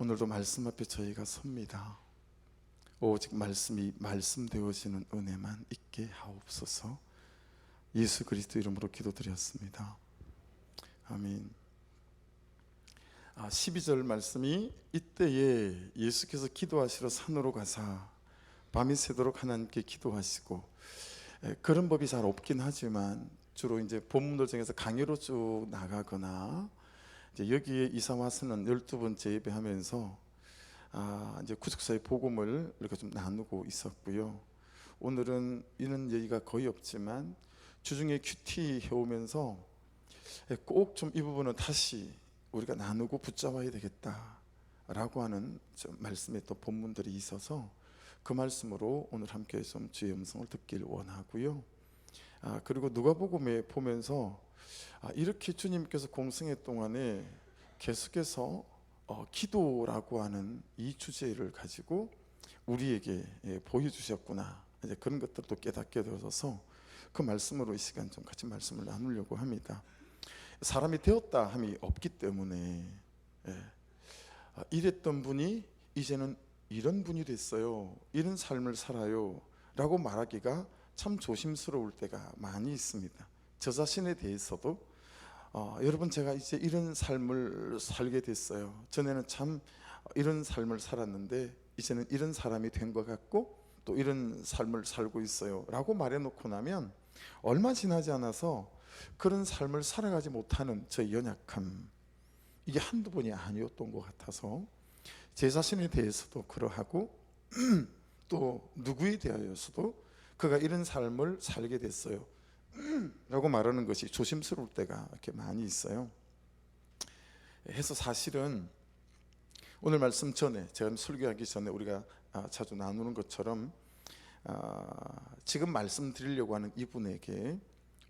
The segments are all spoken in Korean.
오늘도 말씀 앞에 저희가 섭니다. 오직 말씀이 말씀되어지는 은혜만 있게 하옵소서. 예수 그리스도 이름으로 기도드렸습니다. 아멘. 12절 말씀이 이때에 예수께서 기도하시러 산으로 가사 밤이 새도록 하나님께 기도하시고, 그런 법이 잘 없긴 하지만 주로 이제 본문들 중에서 강의로 쭉 나가거나 이제 여기에 이사 와서는 12번째 예배하면서 이제 구속사의 복음을 이렇게 좀 나누고 있었고요. 오늘은 이런 얘기가 거의 없지만 주중에 큐티 해오면서 꼭 좀 이 부분은 다시 우리가 나누고 붙잡아야 되겠다라고 하는 좀 말씀의 또 본문들이 있어서 그 말씀으로 오늘 함께 좀 주의 음성을 듣길 원하고요. 그리고 누가복음에 보면서 이렇게 주님께서 공생애 동안에 계속해서 기도라고 하는 이 주제를 가지고 우리에게 보여주셨구나, 이제 그런 것들도 깨닫게 되어서 그 말씀으로 이 시간 좀 같이 말씀을 나누려고 합니다. 사람이 되었다 함이 없기 때문에 이랬던 분이 이제는 이런 분이 됐어요, 이런 삶을 살아요 라고 말하기가 참 조심스러울 때가 많이 있습니다. 저 자신에 대해서도 여러분, 제가 이제 이런 삶을 살게 됐어요, 전에는 참 이런 삶을 살았는데 이제는 이런 사람이 된 것 같고 또 이런 삶을 살고 있어요 라고 말해놓고 나면 얼마 지나지 않아서 그런 삶을 살아가지 못하는 저의 연약함, 이게 한두 번이 아니었던 것 같아서 제 자신에 대해서도 그러하고 또 누구에 대하여서도 그가 이런 삶을 살게 됐어요 라고 말하는 것이 조심스러울 때가 이렇게 많이 있어요. 해서 사실은 오늘 말씀 전에, 제가 설교하기 전에 우리가 자주 나누는 것처럼 지금 말씀드리려고 하는 이분에게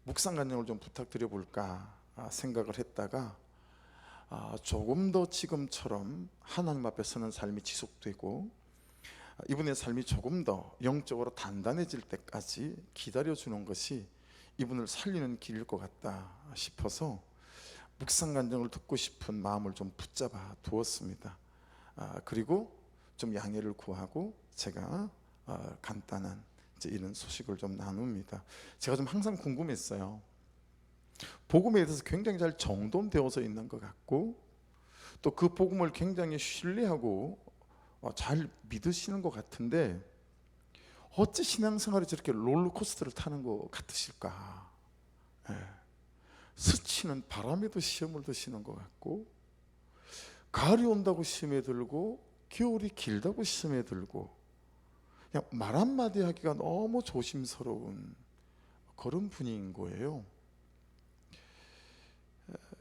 묵상 간증을 좀 부탁드려 볼까 생각을 했다가 조금 더 지금처럼 하나님 앞에 서는 삶이 지속되고 이분의 삶이 조금 더 영적으로 단단해질 때까지 기다려주는 것이 이분을 살리는 길일 것 같다 싶어서 묵상 간증을 듣고 싶은 마음을 좀 붙잡아 두었습니다. 그리고 좀 양해를 구하고 제가 간단한 이제 이런 소식을 좀 나눕니다. 제가 좀 항상 궁금했어요. 복음에 대해서 굉장히 잘 정돈되어서 있는 것 같고 또 그 복음을 굉장히 신뢰하고 잘 믿으시는 것 같은데 어찌 신앙생활이 저렇게 롤러코스터를 타는 것 같으실까? 스치는 바람에도 시험을 드시는 것 같고, 가을이 온다고 시험에 들고 겨울이 길다고 시험에 들고, 그냥 말 한마디 하기가 너무 조심스러운 그런 분인 거예요.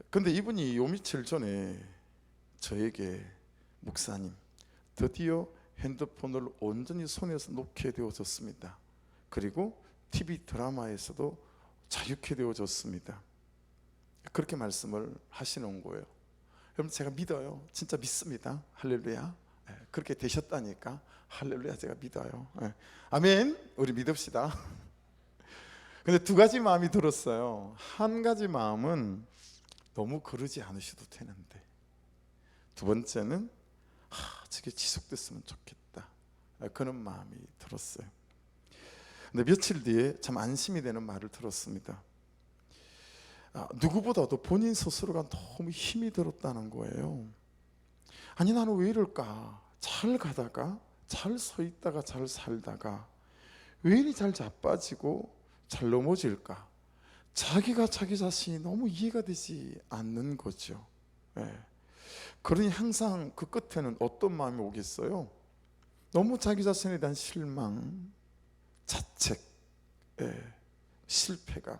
근데 이분이 요 며칠 전에 저에게 목사님, 드디어 핸드폰을 온전히 손에서 놓게 되어졌습니다. 그리고 TV 드라마에서도 자유케 되어졌습니다. 그렇게 말씀을 하시는 거예요. 여러분, 제가 믿어요. 진짜 믿습니다. 할렐루야. 그렇게 되셨다니까 할렐루야, 제가 믿어요. 아멘. 우리 믿읍시다. 근데 두 가지 마음이 들었어요. 한 가지 마음은 너무 그러지 않으셔도 되는데, 두 번째는 저게 지속됐으면 좋겠다, 그런 마음이 들었어요. 근데 며칠 뒤에 참 안심이 되는 말을 들었습니다. 누구보다도 본인 스스로가 너무 힘이 들었다는 거예요. 아니, 나는 왜 이럴까? 잘 가다가 잘 서 있다가 잘 살다가 왜 이리 잘 자빠지고 잘 넘어질까? 자기가 자기 자신이 너무 이해가 되지 않는 거죠. 그러니 항상 그 끝에는 어떤 마음이 오겠어요? 너무 자기 자신에 대한 실망, 자책, 실패감,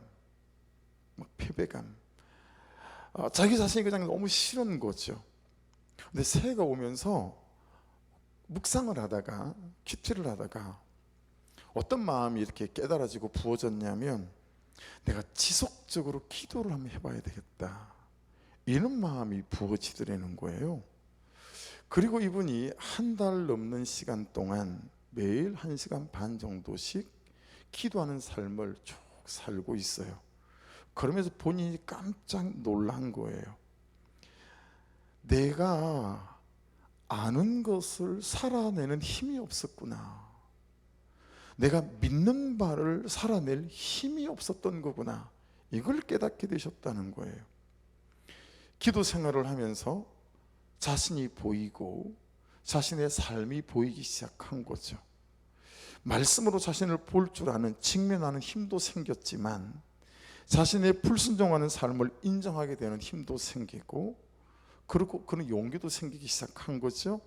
패배감, 자기 자신이 그냥 너무 싫은 거죠. 근데 새해가 오면서 묵상을 하다가 큐티를 하다가 어떤 마음이 이렇게 깨달아지고 부어졌냐면, 내가 지속적으로 기도를 한번 해봐야 되겠다, 이런 마음이 부어지더라는 거예요. 그리고 이분이 한 달 넘는 시간 동안 매일 1시간 반 정도씩 기도하는 삶을 쭉 살고 있어요. 그러면서 본인이 깜짝 놀란 거예요. 내가 아는 것을 살아내는 힘이 없었구나. 내가 믿는 바를 살아낼 힘이 없었던 거구나. 이걸 깨닫게 되셨다는 거예요. 기도 생활을 하면서 자신이 보이고 자신의 삶이 보이기 시작한 거죠. 말씀으로 자신을 볼 줄 아는, 직면하는 힘도 생겼지만 자신의 불순종하는 삶을 인정하게 되는 힘도 생기고, 그리고 그런 용기도 생기기 시작한 거죠.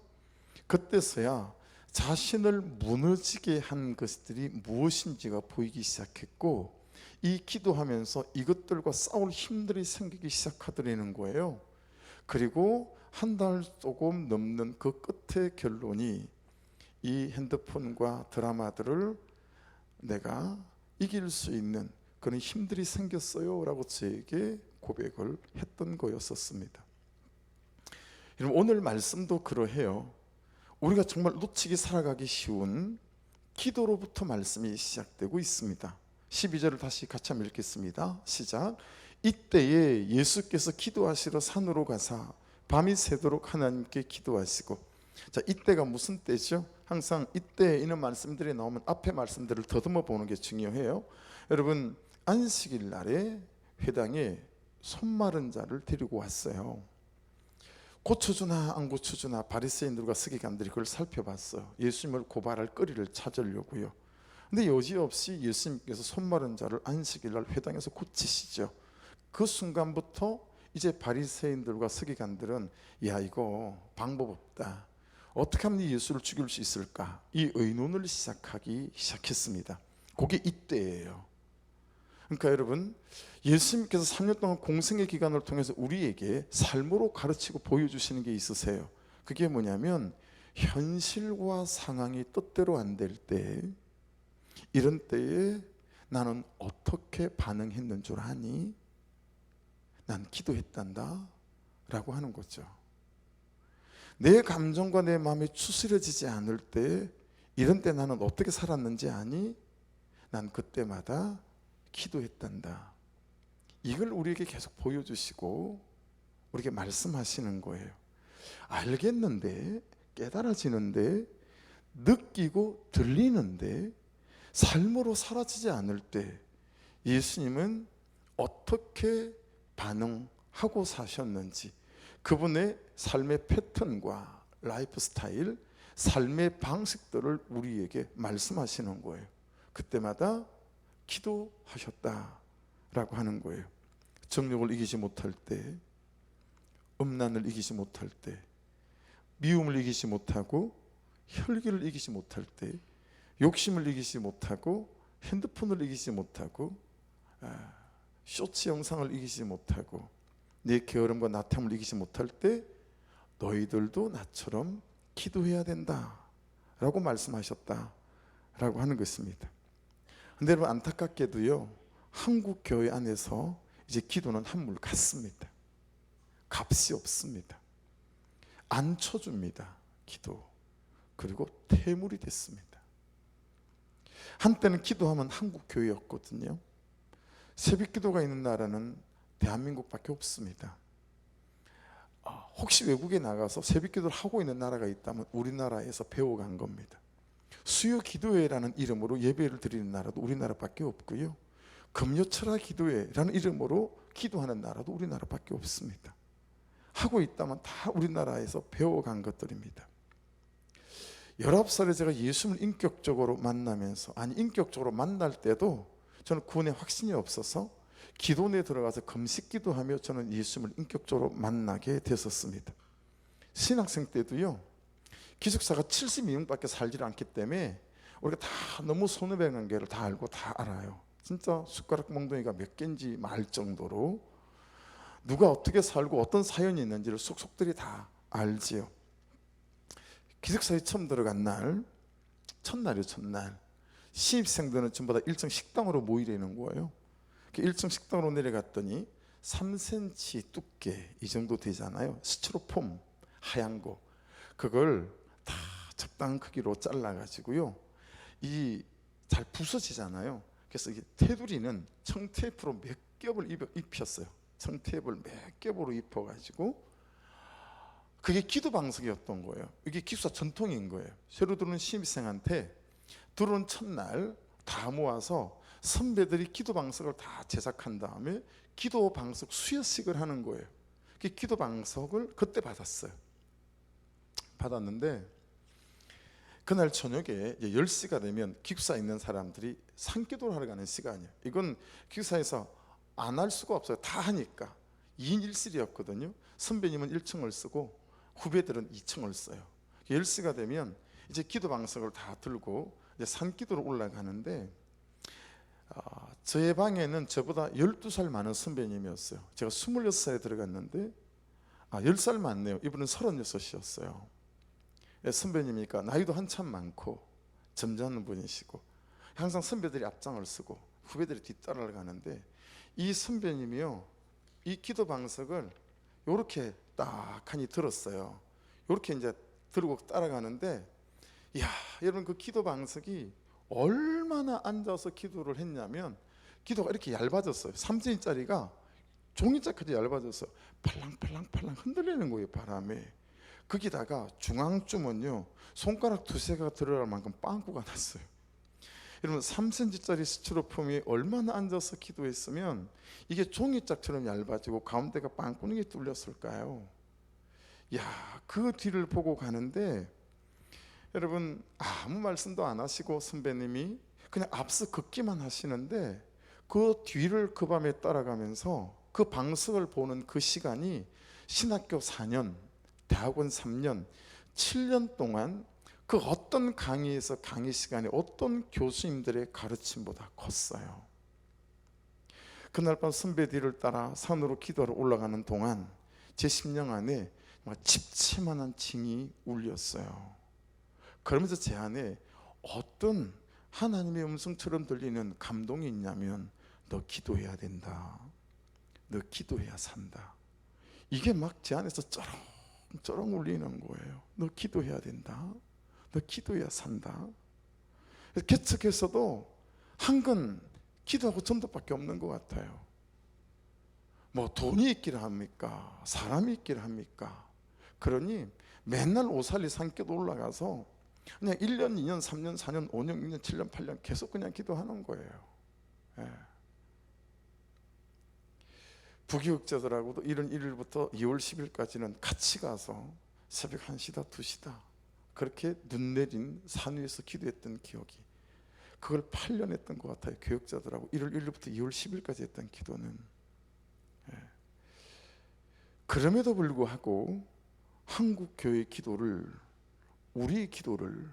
그때서야 자신을 무너지게 한 것들이 무엇인지가 보이기 시작했고, 이 기도하면서 이것들과 싸울 힘들이 생기기 시작하더라는 거예요. 그리고 한 달 조금 넘는 그 끝의 결론이, 이 핸드폰과 드라마들을 내가 이길 수 있는 그런 힘들이 생겼어요 라고 저에게 고백을 했던 거였었습니다. 여러분, 오늘 말씀도 그러해요. 우리가 정말 놓치기 살아가기 쉬운 기도로부터 말씀이 시작되고 있습니다. 12절을 다시 같이 한번 읽겠습니다. 시작. 이때에 예수께서 기도하시러 산으로 가사 밤이 새도록 하나님께 기도하시고. 자, 이때가 무슨 때죠? 항상 이때 이런 말씀들이 나오면 앞에 말씀들을 더듬어 보는 게 중요해요. 여러분, 안식일 날에 회당에 손 마른 자를 데리고 왔어요. 고쳐주나 안 고쳐주나 바리새인들과 서기관들이 그걸 살펴봤어요. 예수님을 고발할 거리를 찾으려고요. 근데 여지없이 예수님께서 손 마른 자를 안식일 날 회당에서 고치시죠. 그 순간부터 이제 바리새인들과 서기관들은, 야, 이거 방법 없다, 어떻게 하면 예수를 죽일 수 있을까, 이 의논을 시작하기 시작했습니다. 그게 이때예요. 그러니까 여러분, 예수님께서 3년 동안 공생의 기간을 통해서 우리에게 삶으로 가르치고 보여주시는 게 있으세요. 그게 뭐냐면, 현실과 상황이 뜻대로 안 될 때, 이런 때에 나는 어떻게 반응했는 줄 아니? 난 기도했단다 라고 하는 거죠. 내 감정과 내 마음이 추스려지지 않을 때, 이런 때 나는 어떻게 살았는지 아니? 난 그때마다 기도했단다. 이걸 우리에게 계속 보여주시고 우리에게 말씀하시는 거예요. 알겠는데, 깨달아지는데, 느끼고 들리는데 삶으로 사라지지 않을 때 예수님은 어떻게 반응하고 사셨는지, 그분의 삶의 패턴과 라이프 스타일, 삶의 방식들을 우리에게 말씀하시는 거예요. 그때마다 기도하셨다라고 하는 거예요. 정욕을 이기지 못할 때, 음란을 이기지 못할 때, 미움을 이기지 못하고 혈기를 이기지 못할 때, 욕심을 이기지 못하고 핸드폰을 이기지 못하고 쇼츠 영상을 이기지 못하고 내 게으름과 나태함을 이기지 못할 때 너희들도 나처럼 기도해야 된다 라고 말씀하셨다라고 하는 것입니다. 근데 여러분, 안타깝게도요, 한국 교회 안에서 이제 기도는 한물 같습니다. 값이 없습니다. 안 쳐줍니다, 기도. 그리고 퇴물이 됐습니다. 한때는 기도하면 한국 교회였거든요. 새벽 기도가 있는 나라는 대한민국밖에 없습니다. 혹시 외국에 나가서 새벽 기도를 하고 있는 나라가 있다면 우리나라에서 배워간 겁니다. 수요 기도회라는 이름으로 예배를 드리는 나라도 우리나라밖에 없고요, 금요철야 기도회라는 이름으로 기도하는 나라도 우리나라밖에 없습니다. 하고 있다면 다 우리나라에서 배워간 것들입니다. 19살에 제가 예수님을 인격적으로 만나면서, 아니 인격적으로 만날 때도 저는 구원에 확신이 없어서 기도원에 들어가서 금식 기도하며 저는 예수님을 인격적으로 만나게 됐었습니다. 신학생 때도요, 기숙사가 72명밖에 살지 않기 때문에 우리가 다 너무 선후배 관계를 다 알고 다 알아요. 진짜 숟가락 몽둥이가 몇 개인지 말 정도로 누가 어떻게 살고 어떤 사연이 있는지를 속속들이 다 알지요. 기숙사에 처음 들어간 날, 첫날이요, 첫날. 신입생들은 전부 다 1층 식당으로 모이려는 거예요. 1층 식당으로 내려갔더니 3cm 두께 이 정도 되잖아요. 스티로폼 하얀 거, 그걸 다 적당한 크기로 잘라가지고요, 이 잘 부서지잖아요. 그래서 이게 테두리는 청테이프로 몇 겹을 입혔어요. 청테이프를 몇 겹으로 입혀가지고 그게 기도 방석이었던 거예요. 이게 기숙사 전통인 거예요. 새로 들어오는 신입생한테 들어온 첫날 다 모아서 선배들이 기도 방석을 다 제작한 다음에 기도 방석 수여식을 하는 거예요. 그 기도 방석을 그때 받았어요. 받았는데 그날 저녁에 10시가 되면 기숙사에 있는 사람들이 산기도를 하러 가는 시간이에요. 이건 기숙사에서 안 할 수가 없어요. 다 하니까. 2인 1실이었거든요. 선배님은 1층을 쓰고 후배들은 2층을 써요. 10시가 되면 이제 기도 방석을 다 들고 이제 산기도로 올라가는데 저의 방에는 저보다 12살 많은 선배님이었어요. 제가 26살에 들어갔는데 10살 많네요. 이분은 36이었어요. 선배님이니까 나이도 한참 많고 점잖은 분이시고 항상 선배들이 앞장을 쓰고 후배들이 뒤따라가는데 이 선배님이요, 이 기도 방석을 이렇게 딱하니 들었어요. 이렇게 이제 들고 따라가는데, 이야, 여러분 그 기도 방석이 얼마나 앉아서 기도를 했냐면 기도가 이렇게 얇아졌어요. 3cm짜리가 종이짝까지 얇아졌어요. 팔랑팔랑팔랑 흔들리는 거예요, 바람에. 거기다가 중앙쯤은요 손가락 두세 개가 들어갈 만큼 빵꾸가 났어요. 여러분 3cm짜리 스티로폼이 얼마나 앉아서 기도했으면 이게 종이짝처럼 얇아지고 가운데가 빵꾸능이 뚫렸을까요? 야, 그 뒤를 보고 가는데 여러분 아무 말씀도 안 하시고 선배님이 그냥 앞서 걷기만 하시는데 그 뒤를 그 밤에 따라가면서 그 방석을 보는 그 시간이 신학교 4년, 대학원 3년, 7년 동안 그 어떤 강의에서 강의 시간에 어떤 교수님들의 가르침보다 컸어요. 그날 밤 선배 뒤를 따라 산으로 기도하러 올라가는 동안 제 심령 안에 집채만한 징이 울렸어요. 그러면서 제 안에 어떤 하나님의 음성처럼 들리는 감동이 있냐면 너 기도해야 된다. 너 기도해야 산다. 이게 막 제 안에서 쩌렁 울리는 거예요. 너 기도해야 된다. 너 기도해야 산다. 개척에서도 한 건 기도하고 전도밖에 없는 것 같아요. 뭐 돈이 있기를 합니까? 사람이 있기를 합니까? 그러니 맨날 오살리 산기도 올라가서 그냥 1년, 2년, 3년, 4년, 5년, 6년, 7년, 8년 계속 그냥 기도하는 거예요. 예. 부교육자들하고도 1월 1일부터 2월 10일까지는 같이 가서 새벽 1시다 2시다 그렇게 눈 내린 산 위에서 기도했던 기억이, 그걸 8년 했던 것 같아요. 교육자들하고 1월 1일부터 2월 10일까지 했던 기도는. 예. 그럼에도 불구하고 한국 교회 기도를, 우리의 기도를,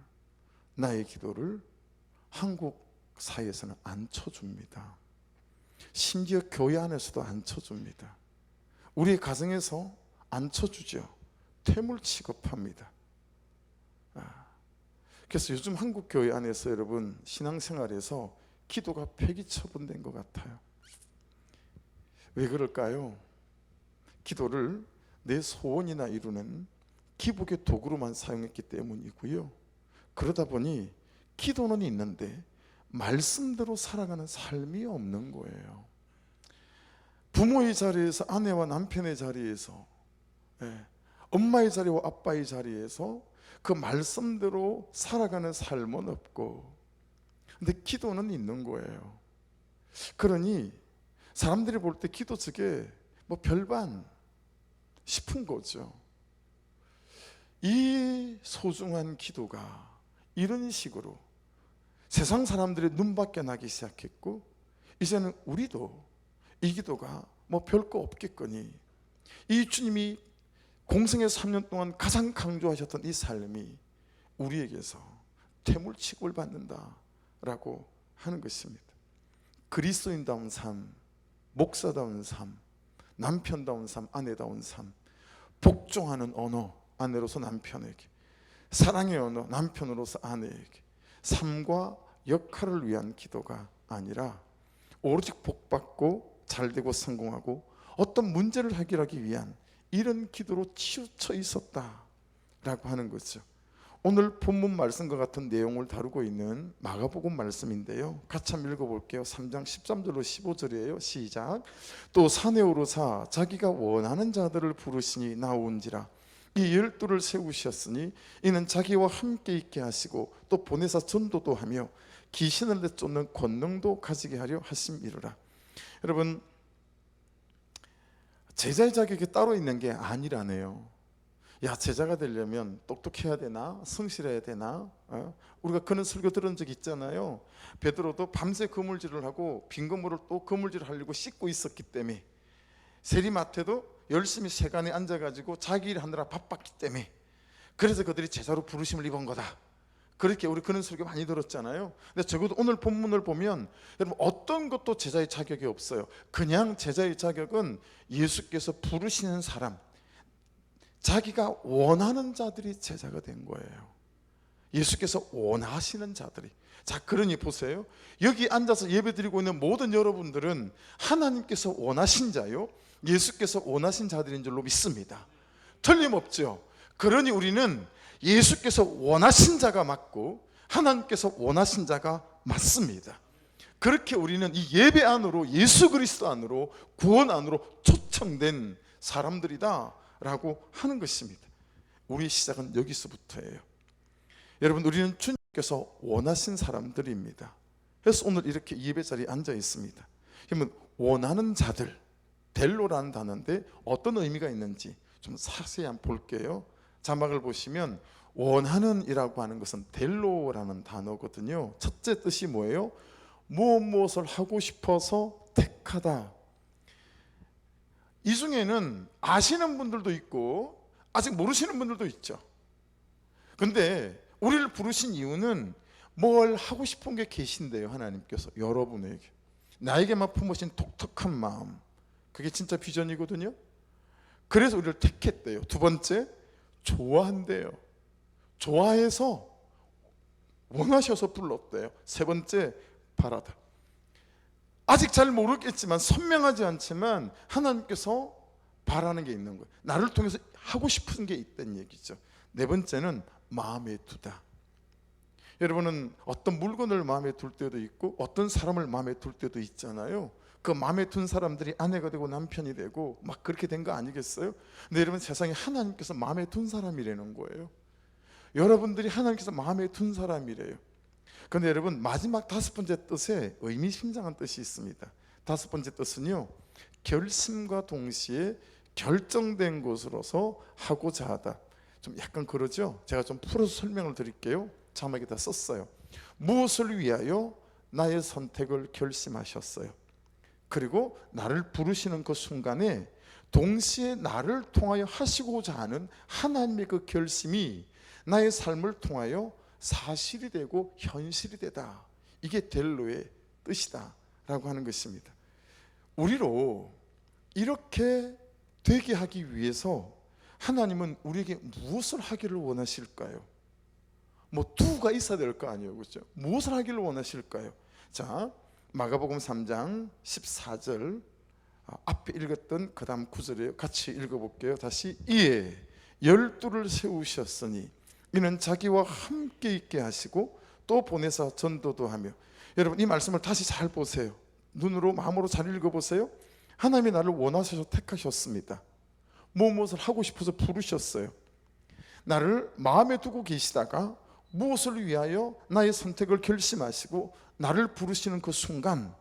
나의 기도를 한국 사회에서는 안 쳐줍니다. 심지어 교회 안에서도 안 쳐줍니다. 우리의 가정에서 안 쳐주죠. 퇴물 취급합니다. 그래서 요즘 한국 교회 안에서 여러분 신앙생활에서 기도가 폐기 처분된 것 같아요. 왜 그럴까요? 기도를 내 소원이나 이루는 기복의 도구로만 사용했기 때문이고요. 그러다 보니 기도는 있는데 말씀대로 살아가는 삶이 없는 거예요. 부모의 자리에서, 아내와 남편의 자리에서, 엄마의 자리와 아빠의 자리에서 그 말씀대로 살아가는 삶은 없고, 근데 기도는 있는 거예요. 그러니 사람들이 볼 때 기도 저게 뭐 별반 싶은 거죠. 이 소중한 기도가 이런 식으로 세상 사람들의 눈밖에 나기 시작했고, 이제는 우리도 이 기도가 뭐 별거 없겠거니, 이 주님이 공생의 3년 동안 가장 강조하셨던 이 삶이 우리에게서 퇴물 취급을 받는다라고 하는 것입니다. 그리스도인다운 삶, 목사다운 삶, 남편다운 삶, 아내다운 삶, 복종하는 언어, 아내로서 남편에게, 사랑의 언어, 남편으로서 아내에게, 삶과 역할을 위한 기도가 아니라 오로지 복받고 잘되고 성공하고 어떤 문제를 해결하기 위한 이런 기도로 치우쳐 있었다라고 하는 거죠. 오늘 본문 말씀과 같은 내용을 다루고 있는 마가복음 말씀인데요, 같이 한번 읽어볼게요. 3장 13절로 15절이에요. 시작. 또 산에 오르사 자기가 원하는 자들을 부르시니 나온지라. 이 12를 세우셨으니 이는 자기와 함께 있게 하시고 또 보내사 전도도 하며 귀신을 내쫓는 권능도 가지게 하려 하심이로라. 여러분, 제자의 자격이 따로 있는 게 아니라네요. 야, 제자가 되려면 똑똑해야 되나? 성실해야 되나? 우리가 그런 설교 들은 적 있잖아요. 베드로도 밤새 그물질을 하고 빈 그물을 또 그물질을 하려고 씻고 있었기 때문에, 세리마태도 열심히 세간에 앉아가지고 자기 일 하느라 바빴기 때문에, 그래서 그들이 제자로 부르심을 입은 거다. 그렇게 우리 그런 설교 많이 들었잖아요. 근데 적어도 오늘 본문을 보면 여러분, 어떤 것도 제자의 자격이 없어요. 그냥 제자의 자격은 예수께서 부르시는 사람, 자기가 원하는 자들이 제자가 된 거예요. 예수께서 원하시는 자들이. 자, 그러니 보세요. 여기 앉아서 예배드리고 있는 모든 여러분들은 하나님께서 원하신 자요, 예수께서 원하신 자들인 줄로 믿습니다. 틀림없죠. 그러니 우리는 예수께서 원하신 자가 맞고 하나님께서 원하신 자가 맞습니다. 그렇게 우리는 이 예배 안으로, 예수 그리스도 안으로, 구원 안으로 초청된 사람들이다 라고 하는 것입니다. 우리의 시작은 여기서부터예요. 여러분, 우리는 주님께서 원하신 사람들입니다. 그래서 오늘 이렇게 예배 자리에 앉아 있습니다. 그러면 원하는 자들, 델로라는 단어인데 어떤 의미가 있는지 좀 자세히 한번 볼게요. 자막을 보시면 원하는 이라고 하는 것은 델로라는 단어거든요. 첫째 뜻이 뭐예요? 무엇을 하고 싶어서 택하다. 이 중에는 아시는 분들도 있고 아직 모르시는 분들도 있죠. 근데 우리를 부르신 이유는 뭘 하고 싶은 게 계신데요. 하나님께서 여러분에게, 나에게만 품으신 독특한 마음, 그게 진짜 비전이거든요. 그래서 우리를 택했대요. 두 번째, 좋아한대요. 좋아해서 원하셔서 불렀대요. 세 번째, 바라다. 아직 잘 모르겠지만, 선명하지 않지만 하나님께서 바라는 게 있는 거예요. 나를 통해서 하고 싶은 게 있다는 얘기죠. 네 번째는 마음에 두다. 여러분은 어떤 물건을 마음에 둘 때도 있고 어떤 사람을 마음에 둘 때도 있잖아요. 그 마음에 둔 사람들이 아내가 되고 남편이 되고 막 그렇게 된 거 아니겠어요? 근데 여러분, 세상에 하나님께서 마음에 둔 사람이라는 거예요. 여러분들이 하나님께서 마음에 둔 사람이래요. 그런데 여러분, 마지막 다섯 번째 뜻에 의미심장한 뜻이 있습니다. 다섯 번째 뜻은요, 결심과 동시에 결정된 것으로서 하고자 하다. 좀 약간 그러죠? 제가 좀 풀어서 설명을 드릴게요. 자막에다 썼어요. 무엇을 위하여 나의 선택을 결심하셨어요. 그리고 나를 부르시는 그 순간에 동시에 나를 통하여 하시고자 하는 하나님의 그 결심이 나의 삶을 통하여 사실이 되고 현실이 되다. 이게 델로의 뜻이다 라고 하는 것입니다. 우리로 이렇게 되게 하기 위해서 하나님은 우리에게 무엇을 하기를 원하실까요? 뭐 두가 있어야 될 거 아니에요, 그렇죠? 무엇을 하기를 원하실까요? 자, 마가복음 3장 14절 앞에 읽었던 그 다음 9절이에요. 같이 읽어볼게요. 다시. 이에 12를 세우셨으니 이는 자기와 함께 있게 하시고 또 보내사 전도도 하며. 여러분, 이 말씀을 다시 잘 보세요. 눈으로 마음으로 잘 읽어보세요. 하나님이 나를 원하셔서 택하셨습니다. 무엇을 하고 싶어서 부르셨어요. 나를 마음에 두고 계시다가 무엇을 위하여 나의 선택을 결심하시고 나를 부르시는 그 순간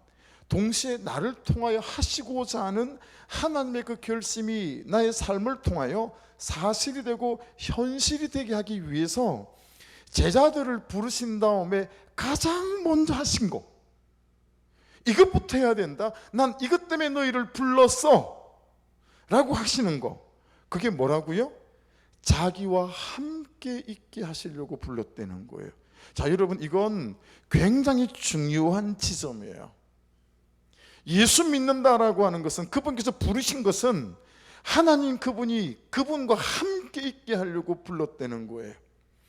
동시에 나를 통하여 하시고자 하는 하나님의 그 결심이 나의 삶을 통하여 사실이 되고 현실이 되게 하기 위해서 제자들을 부르신 다음에 가장 먼저 하신 거, 이것부터 해야 된다. 난 이것 때문에 너희를 불렀어 라고 하시는 거, 그게 뭐라고요? 자기와 함께 있게 하시려고 불렀다는 거예요. 자, 여러분, 이건 굉장히 중요한 지점이에요. 예수 믿는다라고 하는 것은, 그분께서 부르신 것은 하나님 그분이 그분과 함께 있게 하려고 불렀다는 거예요.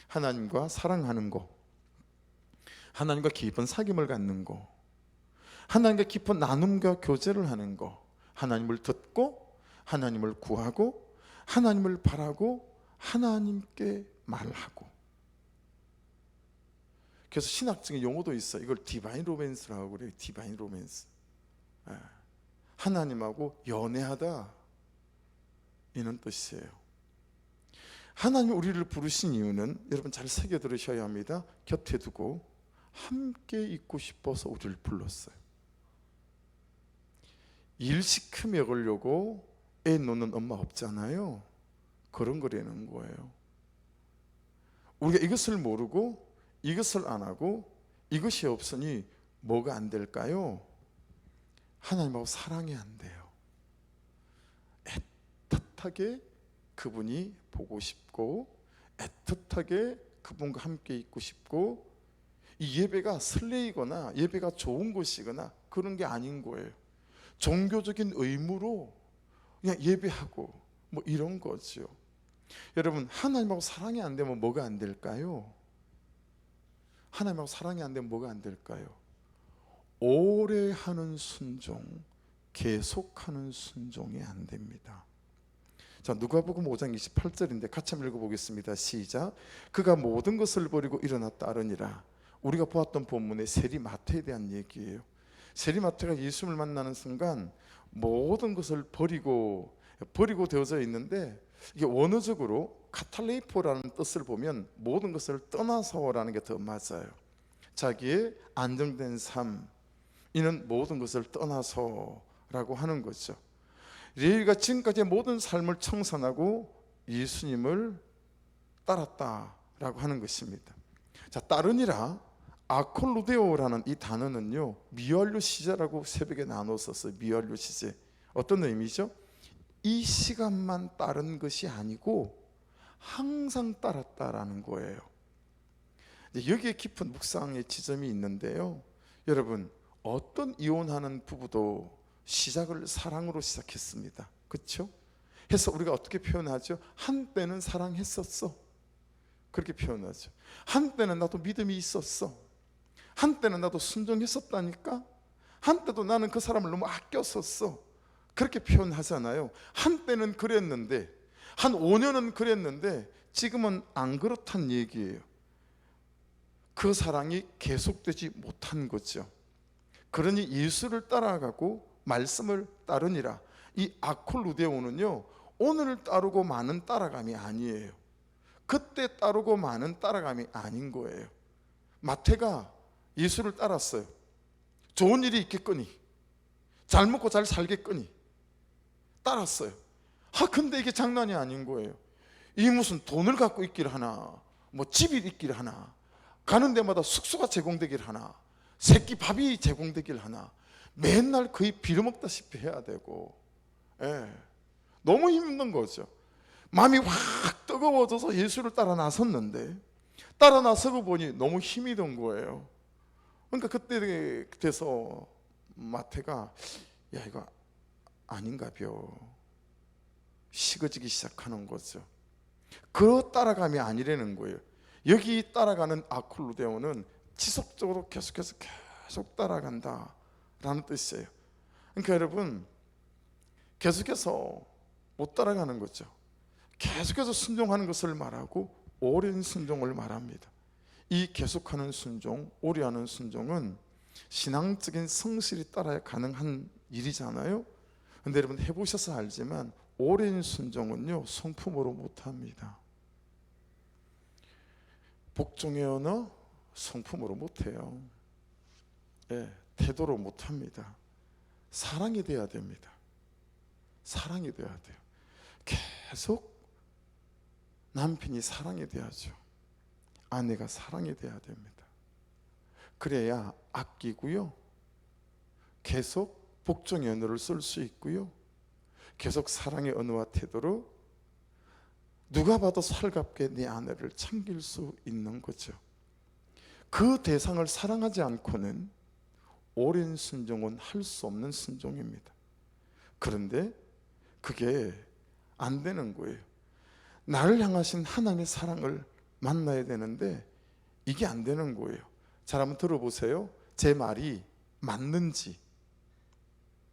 하나님과 사랑하는 거, 하나님과 깊은 사귐을 갖는 거, 하나님과 깊은 나눔과 교제를 하는 거, 하나님을 듣고 하나님을 구하고 하나님을 바라고 하나님께 말하고. 그래서 신학적인 용어도 있어요. 이걸 디바인 로맨스라고 그래요. 디바인 로맨스. 하나님하고 연애하다, 이런 뜻이에요. 하나님이 우리를 부르신 이유는 여러분 잘 새겨 들으셔야 합니다. 곁에 두고 함께 있고 싶어서 우리를 불렀어요. 일 시켜 먹으려고 애 놓는 엄마 없잖아요. 그런 거라는 거예요. 우리가 이것을 모르고 이것을 안 하고 이것이 없으니 뭐가 안 될까요? 하나님하고 사랑이 안 돼요. 애틋하게 그분이 보고 싶고 애틋하게 그분과 함께 있고 싶고, 이 예배가 설레이거나 예배가 좋은 것이거나 그런 게 아닌 거예요. 종교적인 의무로 그냥 예배하고 뭐 이런 거죠. 여러분, 하나님하고 사랑이 안 되면 뭐가 안 될까요? 하나님하고 사랑이 안 되면 뭐가 안 될까요? 오래 하는 순종, 계속하는 순종이 안 됩니다. 자, 누가복음 5장 28절인데 같이 한번 읽어보겠습니다. 시작. 그가 모든 것을 버리고 일어나 따르니라. 우리가 보았던 본문의 세리마태에 대한 얘기예요. 세리마태가 예수님을 만나는 순간 모든 것을 버리고 되어져 있는데, 이게 원어적으로 카탈레이포라는 뜻을 보면 모든 것을 떠나서라는 게 더 맞아요. 자기의 안정된 삶, 이는 모든 것을 떠나서라고 하는 거죠. 레위가 지금까지 모든 삶을 청산하고 예수님을 따랐다라고 하는 것입니다. 자, 따르니라, 아콜루데오라는 이 단어는요, 미완료 시제라고 새벽에 나눠 썼어요. 미완료 시제. 어떤 의미죠? 이 시간만 따른 것이 아니고 항상 따랐다라는 거예요. 여기에 깊은 묵상의 지점이 있는데요, 여러분, 어떤 이혼하는 부부도 시작을 사랑으로 시작했습니다. 그렇죠? 해서 우리가 어떻게 표현하죠? 한때는 사랑했었어, 그렇게 표현하죠. 한때는 나도 믿음이 있었어, 한때는 나도 순종했었다니까, 한때도 나는 그 사람을 너무 아꼈었어, 그렇게 표현하잖아요. 한때는 그랬는데, 한 5년은 그랬는데 지금은 안 그렇단 얘기예요. 그 사랑이 계속되지 못한 거죠. 그러니 예수를 따라가고 말씀을 따르니라. 이 아콜루데오는요, 오늘 따르고 많은 따라감이 아니에요. 그때 따르고 많은 따라감이 아닌 거예요. 마태가 예수를 따랐어요. 좋은 일이 있겠거니, 잘 먹고 잘 살겠거니 따랐어요. 근데 이게 장난이 아닌 거예요. 이 무슨 돈을 갖고 있기를 하나, 뭐 집이 있기를 하나, 가는 데마다 숙소가 제공되기를 하나, 새끼 밥이 제공되기를 하나, 맨날 거의 빌어먹다시피 해야 되고, 너무 힘든 거죠. 마음이 확 뜨거워져서 예수를 따라 나섰는데, 따라 나서고 보니 너무 힘이 든 거예요. 그러니까 그때 돼서 마태가, 야, 이거 아닌가벼, 식어지기 시작하는 거죠. 그 따라감이 아니라는 거예요. 여기 따라가는 아콜루데오는 지속적으로 계속 따라간다 라는 뜻이에요. 그러니까 여러분, 계속해서 못 따라가는 거죠. 계속해서 순종하는 것을 말하고 오랜 순종을 말합니다. 이 계속하는 순종, 오래하는 순종은 신앙적인 성실이 따라야 가능한 일이잖아요. 근데 여러분, 해보셔서 알지만 오랜 순종은요, 성품으로 못합니다. 복종의 언어, 성품으로 못해요. 태도로 못합니다. 사랑이 돼야 됩니다. 사랑이 돼야 돼요. 계속 남편이 사랑이 돼야죠. 아내가 사랑이 돼야 됩니다. 그래야 아끼고요, 계속 복종의 언어를 쓸 수 있고요, 계속 사랑의 언어와 태도로 누가 봐도 살갑게 네 아내를 챙길 수 있는 거죠. 그 대상을 사랑하지 않고는 오랜 순종은 할 수 없는 순종입니다. 그런데 그게 안 되는 거예요. 나를 향하신 하나님의 사랑을 만나야 되는데 이게 안 되는 거예요. 잘 한번 들어보세요. 제 말이 맞는지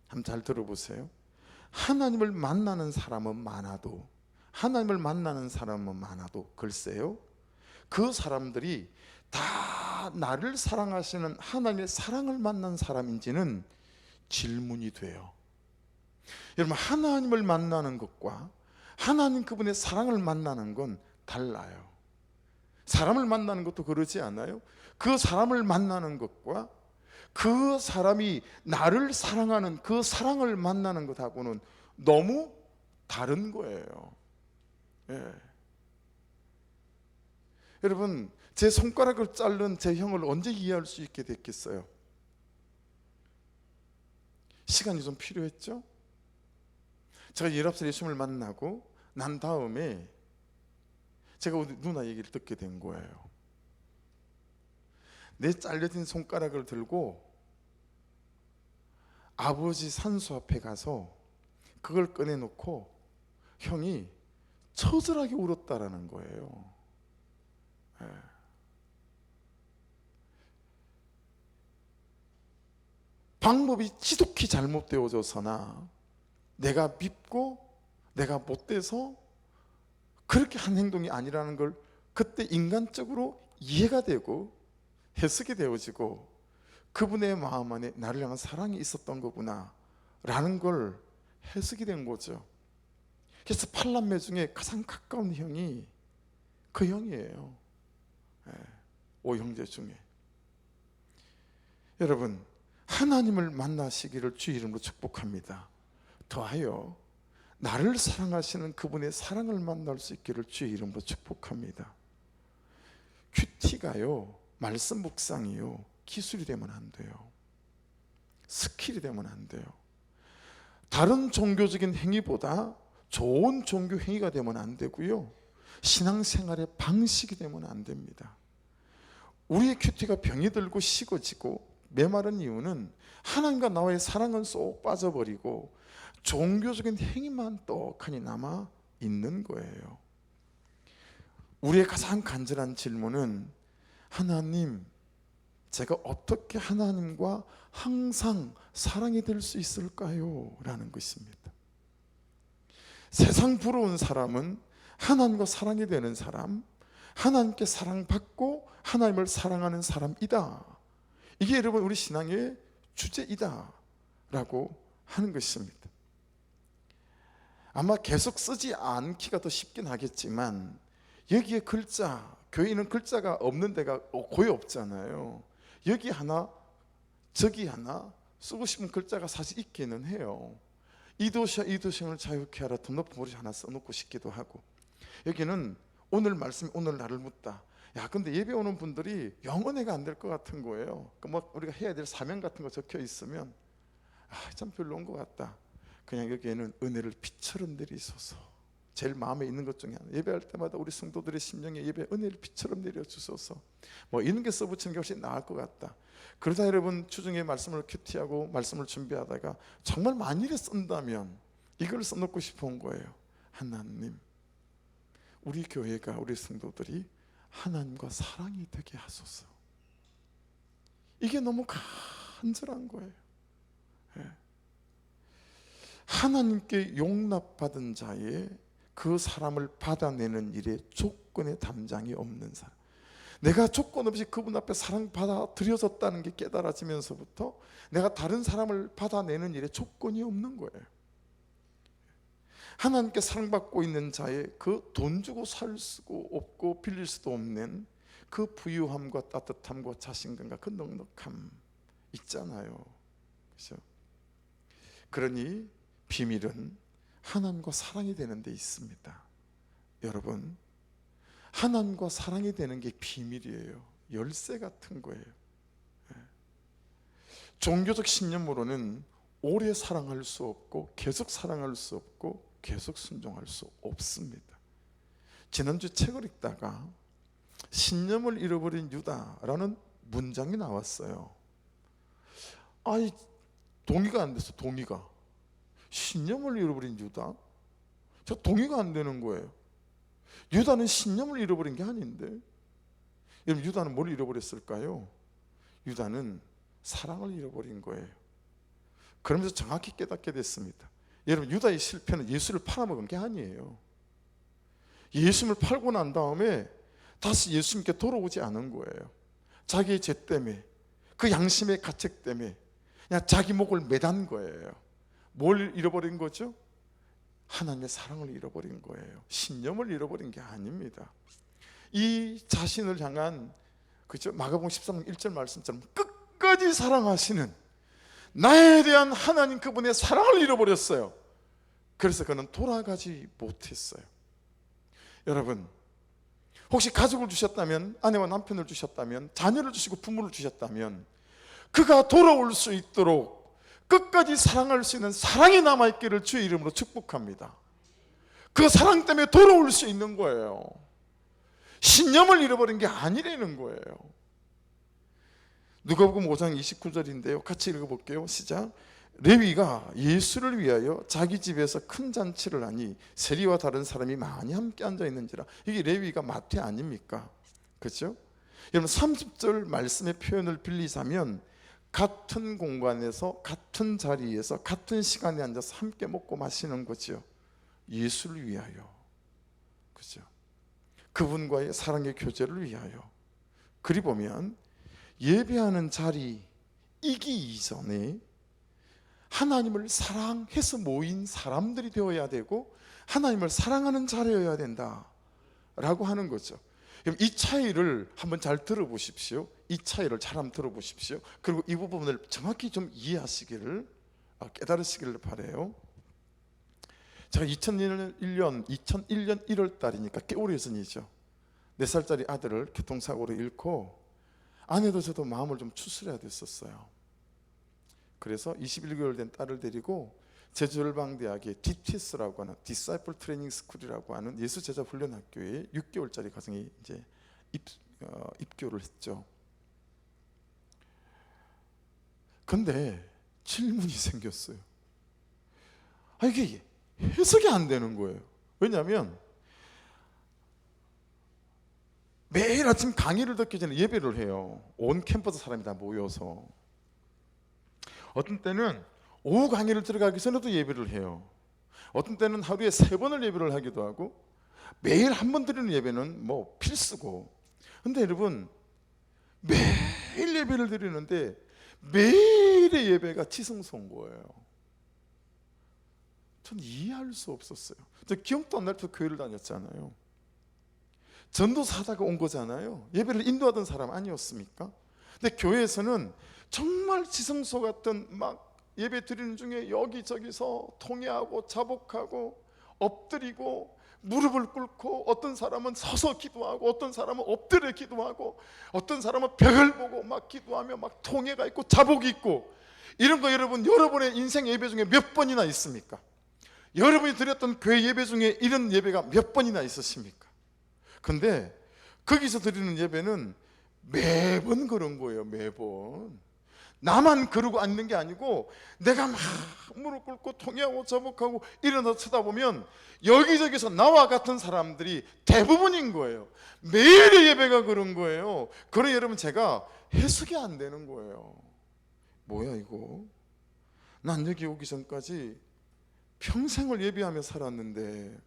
한번 잘 들어보세요. 하나님을 만나는 사람은 많아도, 하나님을 만나는 사람은 많아도 글쎄요, 그 사람들이 다 나를 사랑하시는 하나님의 사랑을 만난 사람인지는 질문이 돼요. 여러분, 하나님을 만나는 것과 하나님 그분의 사랑을 만나는 건 달라요. 사람을 만나는 것도 그러지 않아요? 그 사람을 만나는 것과 그 사람이 나를 사랑하는 그 사랑을 만나는 것하고는 너무 다른 거예요. 예. 여러분, 제 손가락을 자른 제 형을 언제 이해할 수 있게 됐겠어요? 시간이 좀 필요했죠? 제가 19살 예수님을 만나고 난 다음에 제가 우리 누나 얘기를 듣게 된 거예요. 내 잘려진 손가락을 들고 아버지 산소 앞에 가서 그걸 꺼내놓고 형이 처절하게 울었다라는 거예요. 예. 방법이 지독히 잘못되어져서나 내가 밉고 내가 못돼서 그렇게 한 행동이 아니라는 걸 그때 인간적으로 이해가 되고 해석이 되어지고 그분의 마음 안에 나를 향한 사랑이 있었던 거구나 라는 걸 해석이 된 거죠. 그래서 8남매 중에 가장 가까운 형이 그 형이에요. 5형제 중에. 여러분, 하나님을 만나시기를 주의 이름으로 축복합니다. 더하여 나를 사랑하시는 그분의 사랑을 만날 수 있기를 주의 이름으로 축복합니다. 큐티가요, 말씀 묵상이요, 기술이 되면 안 돼요. 스킬이 되면 안 돼요. 다른 종교적인 행위보다 좋은 종교 행위가 되면 안 되고요, 신앙생활의 방식이 되면 안 됩니다. 우리의 큐티가 병이 들고 식어지고 메마른 이유는 하나님과 나와의 사랑은 쏙 빠져버리고 종교적인 행위만 떡하니 남아 있는 거예요. 우리의 가장 간절한 질문은 하나님, 제가 어떻게 하나님과 항상 사랑이 될 수 있을까요? 라는 것입니다. 세상 부러운 사람은 하나님과 사랑이 되는 사람, 하나님께 사랑받고 하나님을 사랑하는 사람이다. 이게 여러분 우리 신앙의 주제이다 라고 하는 것입니다. 아마 계속 쓰지 않기가 더 쉽긴 하겠지만 여기에 글자, 교회는 글자가 없는 데가 거의 없잖아요. 여기 하나 저기 하나 쓰고 싶은 글자가 사실 있기는 해요. 이도시을 자유케 하라 더 높은 버릇 하나 써놓고 싶기도 하고, 여기는 오늘 말씀 오늘 나를 묻다. 야, 근데 예배 오는 분들이 영원히가 안 될 것 같은 거예요. 뭐 우리가 해야 될 사명 같은 거 적혀 있으면 참 별로인 것 같다. 그냥 여기에는 은혜를 빛처럼 내리소서. 제일 마음에 있는 것 중에 하나. 예배할 때마다 우리 성도들의 심령에 예배 은혜를 빛처럼 내려주소서. 뭐 이런 게 써붙이는 게 훨씬 나을 것 같다. 그러다 여러분 주중에 말씀을 큐티하고 말씀을 준비하다가 정말 만일에 쓴다면 이걸 써놓고 싶은 거예요. 하나님, 우리 교회가 우리 성도들이 하나님과 사랑이 되게 하소서. 이게 너무 간절한 거예요. 하나님께 용납받은 자의 그 사람을 받아내는 일에 조건의 담장이 없는 사람. 내가 조건 없이 그분 앞에 사랑받아 들여졌다는 게 깨달아지면서부터 내가 다른 사람을 받아내는 일에 조건이 없는 거예요. 하나님께 사랑받고 있는 자의 그 돈 주고 살 수도 없고 빌릴 수도 없는 그 부유함과 따뜻함과 자신감과 그 넉넉함 있잖아요. 그렇죠? 그러니 비밀은 하나님과 사랑이 되는 데 있습니다. 여러분, 하나님과 사랑이 되는 게 비밀이에요. 열쇠 같은 거예요. 종교적 신념으로는 오래 사랑할 수 없고 계속 사랑할 수 없고 계속 순종할 수 없습니다. 지난주 책을 읽다가 신념을 잃어버린 유다라는 문장이 나왔어요. 아니, 동의가 안 됐어. 동의가. 신념을 잃어버린 유다? 저 동의가 안 되는 거예요. 유다는 신념을 잃어버린 게 아닌데. 여러분, 유다는 뭘 잃어버렸을까요? 유다는 사랑을 잃어버린 거예요. 그러면서 정확히 깨닫게 됐습니다. 여러분, 유다의 실패는 예수를 팔아먹은 게 아니에요. 예수님을 팔고 난 다음에 다시 예수님께 돌아오지 않은 거예요. 자기의 죄 때문에, 그 양심의 가책 때문에 그냥 자기 목을 매단 거예요. 뭘 잃어버린 거죠? 하나님의 사랑을 잃어버린 거예요. 신념을 잃어버린 게 아닙니다. 이 자신을 향한, 그죠? 마가복음 13장 1절 말씀처럼 끝까지 사랑하시는 나에 대한 하나님 그분의 사랑을 잃어버렸어요. 그래서 그는 돌아가지 못했어요. 여러분, 혹시 가족을 주셨다면, 아내와 남편을 주셨다면, 자녀를 주시고 부모를 주셨다면, 그가 돌아올 수 있도록 끝까지 사랑할 수 있는 사랑이 남아있기를 주의 이름으로 축복합니다. 그 사랑 때문에 돌아올 수 있는 거예요. 신념을 잃어버린 게 아니라는 거예요. 누가복음 5장 29절인데요. 같이 읽어볼게요. 시작. 레위가 예수를 위하여 자기 집에서 큰 잔치를 하니 세리와 다른 사람이 많이 함께 앉아 있는지라. 이게 레위가 마태 아닙니까? 그렇죠? 여러분 30절 말씀의 표현을 빌리자면 같은 공간에서 같은 자리에서 같은 시간에 앉아서 함께 먹고 마시는 거죠. 예수를 위하여. 그렇죠? 그분과의 사랑의 교제를 위하여. 그리 보면 예배하는 자리이기 이전에 하나님을 사랑해서 모인 사람들이 되어야 되고 하나님을 사랑하는 자리여야 된다라고 하는 거죠. 그럼 이 차이를 한번 잘 들어보십시오. 이 차이를 잘 한번 들어보십시오. 그리고 이 부분을 정확히 좀 이해하시기를, 깨달으시기를 바라요. 제가 2001년 1월 달이니까 꽤 오래전이죠. 4살짜리 아들을 교통사고로 잃고 아내도 저도 마음을 좀 추스려야 됐었어요. 그래서 21개월 된 딸을 데리고 제주열방대학의 DTS라고 하는 디사이플 트레이닝 스쿨이라고 하는 예수제자 훈련학교에 6개월짜리 가정에 이제 입교를 했죠. 근데 질문이 생겼어요. 이게 해석이 안 되는 거예요. 왜냐하면 매일 아침 강의를 듣기 전에 예배를 해요. 온 캠퍼스 사람이 다 모여서. 어떤 때는 오후 강의를 들어가기 전에도 예배를 해요. 어떤 때는 하루에 3번을 예배를 하기도 하고, 매일 한 번 드리는 예배는 뭐 필수고. 근데 여러분, 매일 예배를 드리는데 매일의 예배가 지성소인 거예요. 전 이해할 수 없었어요. 저 기억도 안 날 때 교회를 다녔잖아요. 전도사다가 온 거잖아요. 예배를 인도하던 사람 아니었습니까? 근데 교회에서는 정말 지성소 같은 막 예배 드리는 중에 여기저기서 통회하고 자복하고 엎드리고 무릎을 꿇고, 어떤 사람은 서서 기도하고 어떤 사람은 엎드려 기도하고 어떤 사람은 벽을 보고 막 기도하며 막 통회가 있고 자복이 있고, 이런 거 여러분의 인생 예배 중에 몇 번이나 있습니까? 여러분이 드렸던 교회 예배 중에 이런 예배가 몇 번이나 있으십니까? 근데 거기서 드리는 예배는 매번 그런 거예요. 매번. 나만 그러고 앉는 게 아니고 내가 막 무릎 꿇고 통회하고 자복하고 일어나서 쳐다보면 여기저기서 나와 같은 사람들이 대부분인 거예요. 매일의 예배가 그런 거예요. 그래 여러분, 제가 해석이 안 되는 거예요. 뭐야 이거? 난 여기 오기 전까지 평생을 예배하며 살았는데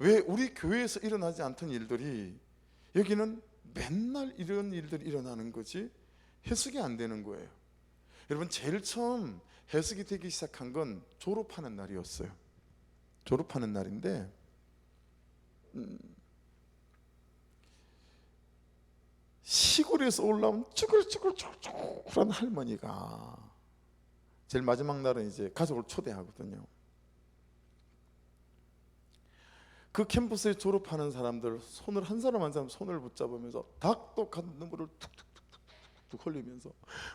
왜 우리 교회에서 일어나지 않던 일들이 여기는 맨날 이런 일들이 일어나는 거지? 해석이 안 되는 거예요. 여러분, 제일 처음 해석이 되기 시작한 건 졸업하는 날이었어요. 졸업하는 날인데 시골에서 올라온 쭈글쭈글한 할머니가 제일 마지막 날은 이제 가족을 초대하거든요. 그 캠퍼스에 졸업하는 사람들 손을 한 사람 한 사람 손을 붙잡으면서 닭독한 눈물을 툭툭툭툭 흘리면서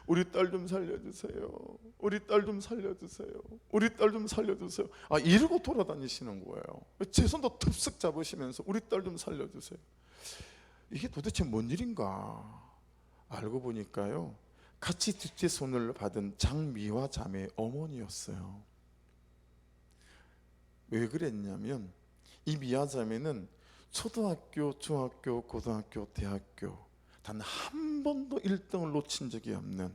우리 딸 좀 살려주세요. 우리 딸 좀 살려주세요. 우리 딸 좀 살려주세요. 이러고 돌아다니시는 거예요. 제 손도 툭쓱 잡으시면서 우리 딸 좀 살려주세요. 이게 도대체 뭔 일인가 알고 보니까요, 같이 뒤에 손을 받은 장미화 자매의 어머니였어요. 왜 그랬냐면 이 미화 자매는 초등학교, 중학교, 고등학교, 대학교 단 한 번도 1등을 놓친 적이 없는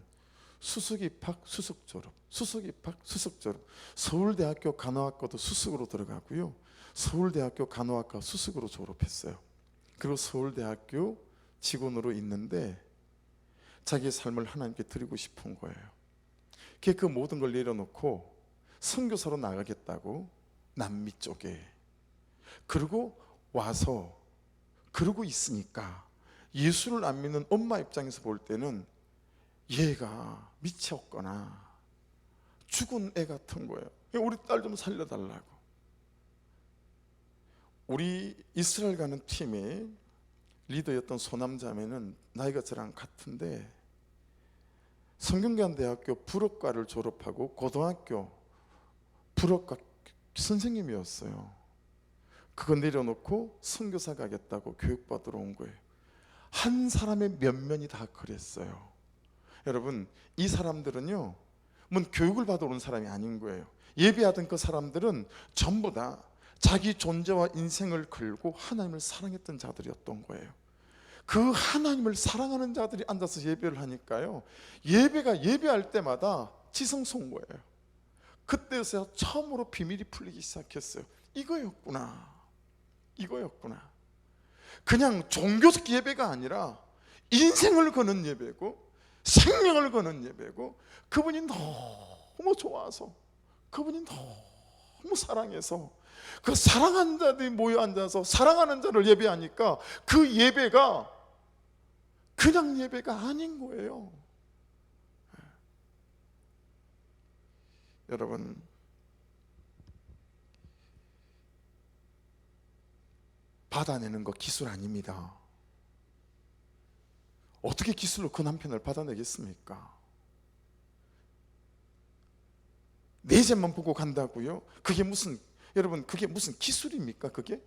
수석 입학, 수석 졸업, 수석 입학, 수석 졸업. 서울대학교 간호학과도 수석으로 들어가고요, 서울대학교 간호학과 수석으로 졸업했어요. 그리고 서울대학교 직원으로 있는데 자기의 삶을 하나님께 드리고 싶은 거예요. 그 모든 걸 내려놓고 선교사로 나가겠다고 남미 쪽에. 그리고 와서 그러고 있으니까 예수를 안 믿는 엄마 입장에서 볼 때는 얘가 미쳤거나 죽은 애 같은 거예요. 우리 딸 좀 살려달라고. 우리 이스라엘 가는 팀의 리더였던 소남자매는 나이가 저랑 같은데 성균관대학교 불어과를 졸업하고 고등학교 불어과 선생님이었어요. 그거 내려놓고 선교사 가겠다고 교육받으러 온 거예요. 한 사람의 면면이 다 그랬어요. 여러분, 이 사람들은요, 교육을 받으러 온 사람이 아닌 거예요. 예배하던 그 사람들은 전부 다 자기 존재와 인생을 걸고 하나님을 사랑했던 자들이었던 거예요. 그 하나님을 사랑하는 자들이 앉아서 예배를 하니까요, 예배가 예배할 때마다 지성소인 거예요. 그때서야 처음으로 비밀이 풀리기 시작했어요. 이거였구나. 그냥 종교적 예배가 아니라 인생을 거는 예배고 생명을 거는 예배고, 그분이 너무 좋아서, 그분이 너무 사랑해서 그 사랑하는 자들이 모여 앉아서 사랑하는 자를 예배하니까 그 예배가 그냥 예배가 아닌 거예요. 여러분, 받아내는 거 기술 아닙니다. 어떻게 기술로 그 남편을 받아내겠습니까? 내재만 보고 간다고요? 여러분, 그게 무슨 기술입니까? 그게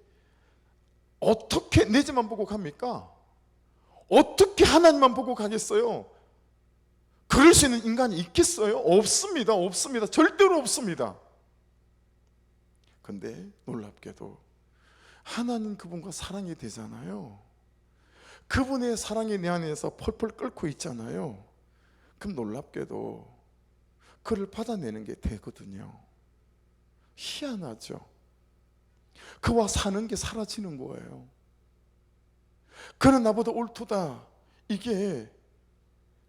어떻게 내재만 보고 갑니까? 어떻게 하나님만 보고 가겠어요? 그럴 수 있는 인간이 있겠어요? 없습니다. 절대로 없습니다. 근데 놀랍게도 하나님 그분과 사랑이 되잖아요. 그분의 사랑이 내 안에서 펄펄 끓고 있잖아요. 그럼 놀랍게도 그를 받아내는 게 되거든요. 희한하죠. 그와 사는 게 사라지는 거예요. 그는 나보다 옳도다, 이게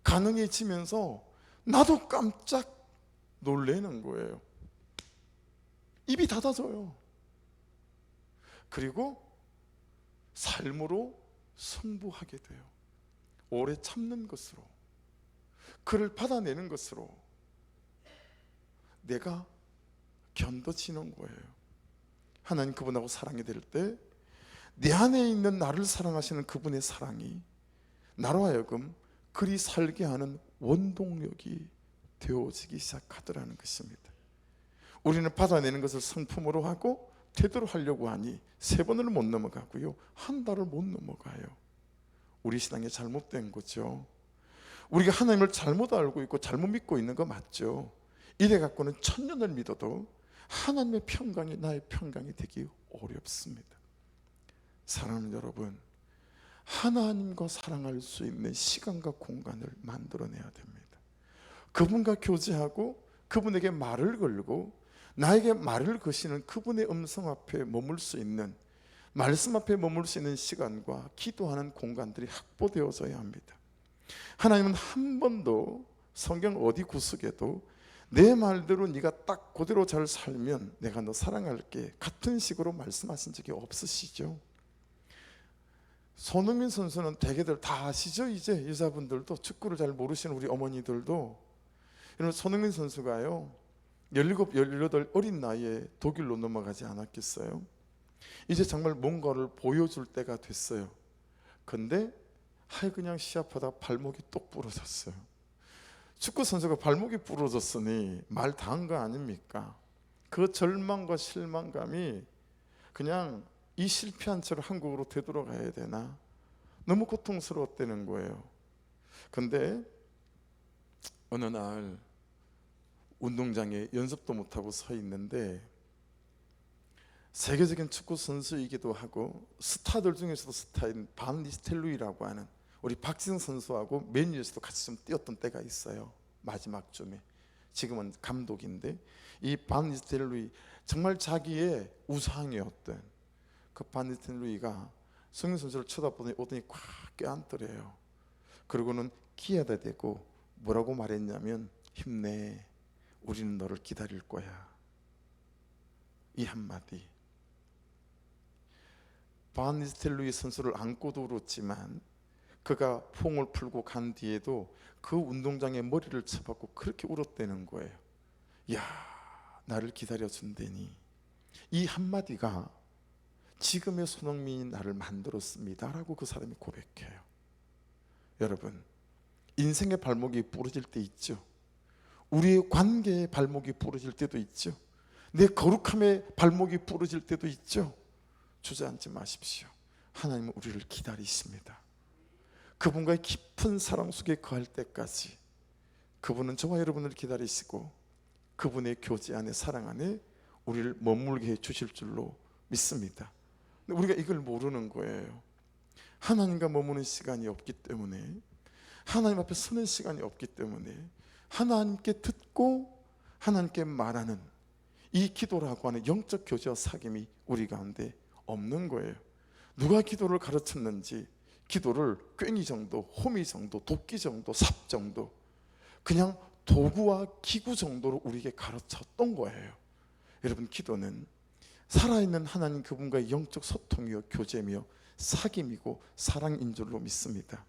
가능해지면서 나도 깜짝 놀라는 거예요. 입이 닫아져요. 그리고 삶으로 승부하게 돼요. 오래 참는 것으로, 그를 받아내는 것으로 내가 견뎌지는 거예요. 하나님 그분하고 사랑이 될 때 내 안에 있는 나를 사랑하시는 그분의 사랑이 나로 하여금 그리 살게 하는 원동력이 되어지기 시작하더라는 것입니다. 우리는 받아내는 것을 성품으로 하고 태도로 하려고 하니 3번을 못 넘어가고요, 한 달을 못 넘어가요. 우리 신앙이 잘못된 거죠. 우리가 하나님을 잘못 알고 있고 잘못 믿고 있는 거 맞죠. 이래 갖고는 1000년을 믿어도 하나님의 평강이 나의 평강이 되기 어렵습니다. 사랑하는 여러분, 하나님과 사랑할 수 있는 시간과 공간을 만들어내야 됩니다. 그분과 교제하고 그분에게 말을 걸고 나에게 말을 거시는 그분의 음성 앞에 머물 수 있는, 말씀 앞에 머물 수 있는 시간과 기도하는 공간들이 확보되어져야 합니다. 하나님은 한 번도 성경 어디 구석에도 내 말대로 네가 딱 그대로 잘 살면 내가 너 사랑할게 같은 식으로 말씀하신 적이 없으시죠. 손흥민 선수는 대개들 다 아시죠? 이제 여자분들도, 축구를 잘 모르시는 우리 어머니들도. 여러분, 손흥민 선수가요 17, 18 어린 나이에 독일로 넘어가지 않았겠어요? 이제 정말 뭔가를 보여줄 때가 됐어요. 근데 그냥 시합하다 발목이 똑 부러졌어요. 축구 선수가 발목이 부러졌으니 말 다 한 거 아닙니까? 그 절망과 실망감이 그냥 이 실패한 채로 한국으로 되돌아가야 되나, 너무 고통스러웠다는 거예요. 근데 어느 날 운동장에 연습도 못하고 서 있는데 세계적인 축구 선수이기도 하고 스타들 중에서도 스타인 반 니스텔루이라고 하는 우리 박지성 선수하고 맨유에서도 같이 좀 뛰었던 때가 있어요. 마지막쯤에. 지금은 감독인데 이 반 니스텔루이, 정말 자기의 우상이었던 그 반 니스텔루이가 성민 선수를 쳐다보더니 오더니 꽉 껴안더래요. 그리고는 기에다 대고 뭐라고 말했냐면, 힘내, 우리는 너를 기다릴 거야. 이 한마디. 반 니스텔로이 선수를 안고도 울었지만 그가 퐁을 풀고 간 뒤에도 그 운동장에 머리를 쳐박고 그렇게 울었다는 거예요. 야, 나를 기다려준다니. 이 한마디가 지금의 손흥민이 나를 만들었습니다 라고 그 사람이 고백해요. 여러분, 인생의 발목이 부러질 때 있죠. 우리의 관계의 발목이 부러질 때도 있죠. 내 거룩함의 발목이 부러질 때도 있죠. 주저앉지 마십시오. 하나님은 우리를 기다리십니다. 그분과의 깊은 사랑 속에 거할 때까지 그분은 저와 여러분을 기다리시고 그분의 교제 안에, 사랑 안에 우리를 머물게 해 주실 줄로 믿습니다. 근데 우리가 이걸 모르는 거예요. 하나님과 머무는 시간이 없기 때문에, 하나님 앞에 서는 시간이 없기 때문에 하나님께 듣고 하나님께 말하는 이 기도라고 하는 영적 교제와 사귐이 우리 가운데 없는 거예요. 누가 기도를 가르쳤는지 기도를 꽹이 정도, 호미 정도, 도끼 정도, 삽 정도, 그냥 도구와 기구 정도로 우리에게 가르쳤던 거예요. 여러분, 기도는 살아있는 하나님 그분과의 영적 소통이요 교제며 사귐이고 사랑인 줄로 믿습니다.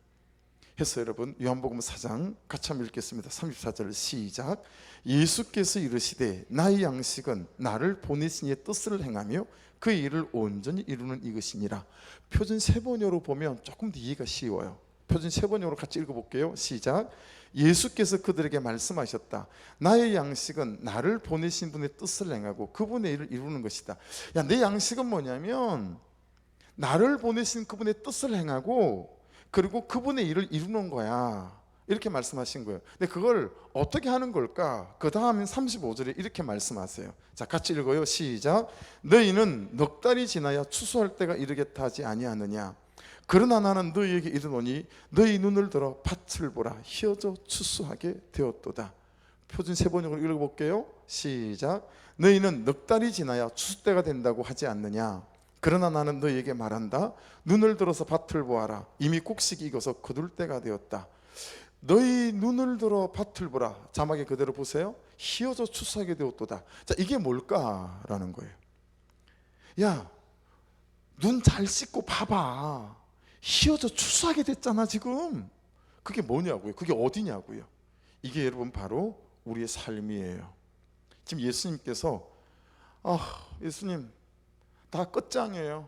해서 여러분, 요한복음 4장 같이 한번 읽겠습니다. 34절 시작. 예수께서 이르시되 나의 양식은 나를 보내신 이의 뜻을 행하며 그 일을 온전히 이루는 이것이니라. 표준 세번역으로 보면 조금 더 이해가 쉬워요. 표준 세번역으로 같이 읽어볼게요. 시작. 예수께서 그들에게 말씀하셨다. 나의 양식은 나를 보내신 분의 뜻을 행하고 그분의 일을 이루는 것이다. 야, 내 양식은 뭐냐면 나를 보내신 그분의 뜻을 행하고 그리고 그분의 일을 이루는 거야. 이렇게 말씀하신 거예요. 근데 그걸 어떻게 하는 걸까? 그 다음 35절에 이렇게 말씀하세요. 자, 같이 읽어요. 시작. 너희는 넉 달이 지나야 추수할 때가 이르겠다 하지 아니하느냐. 그러나 나는 너희에게 이르노니 너희 눈을 들어 밭을 보라. 휘어져 추수하게 되었도다. 표준 세번역으로 읽어볼게요. 시작. 너희는 넉 달이 지나야 추수 때가 된다고 하지 않느냐. 그러나 나는 너희에게 말한다. 눈을 들어서 밭을 보아라. 이미 곡식이 익어서 거둘 때가 되었다. 너희 눈을 들어 밭을 보라. 자막에 그대로 보세요. 휘어져 추수하게 되었도다. 자, 이게 뭘까라는 거예요. 야, 눈 잘 씻고 봐봐. 휘어져 추수하게 됐잖아 지금. 그게 뭐냐고요? 그게 어디냐고요? 이게 여러분 바로 우리의 삶이에요. 지금 예수님께서 예수님 다 끝장이에요.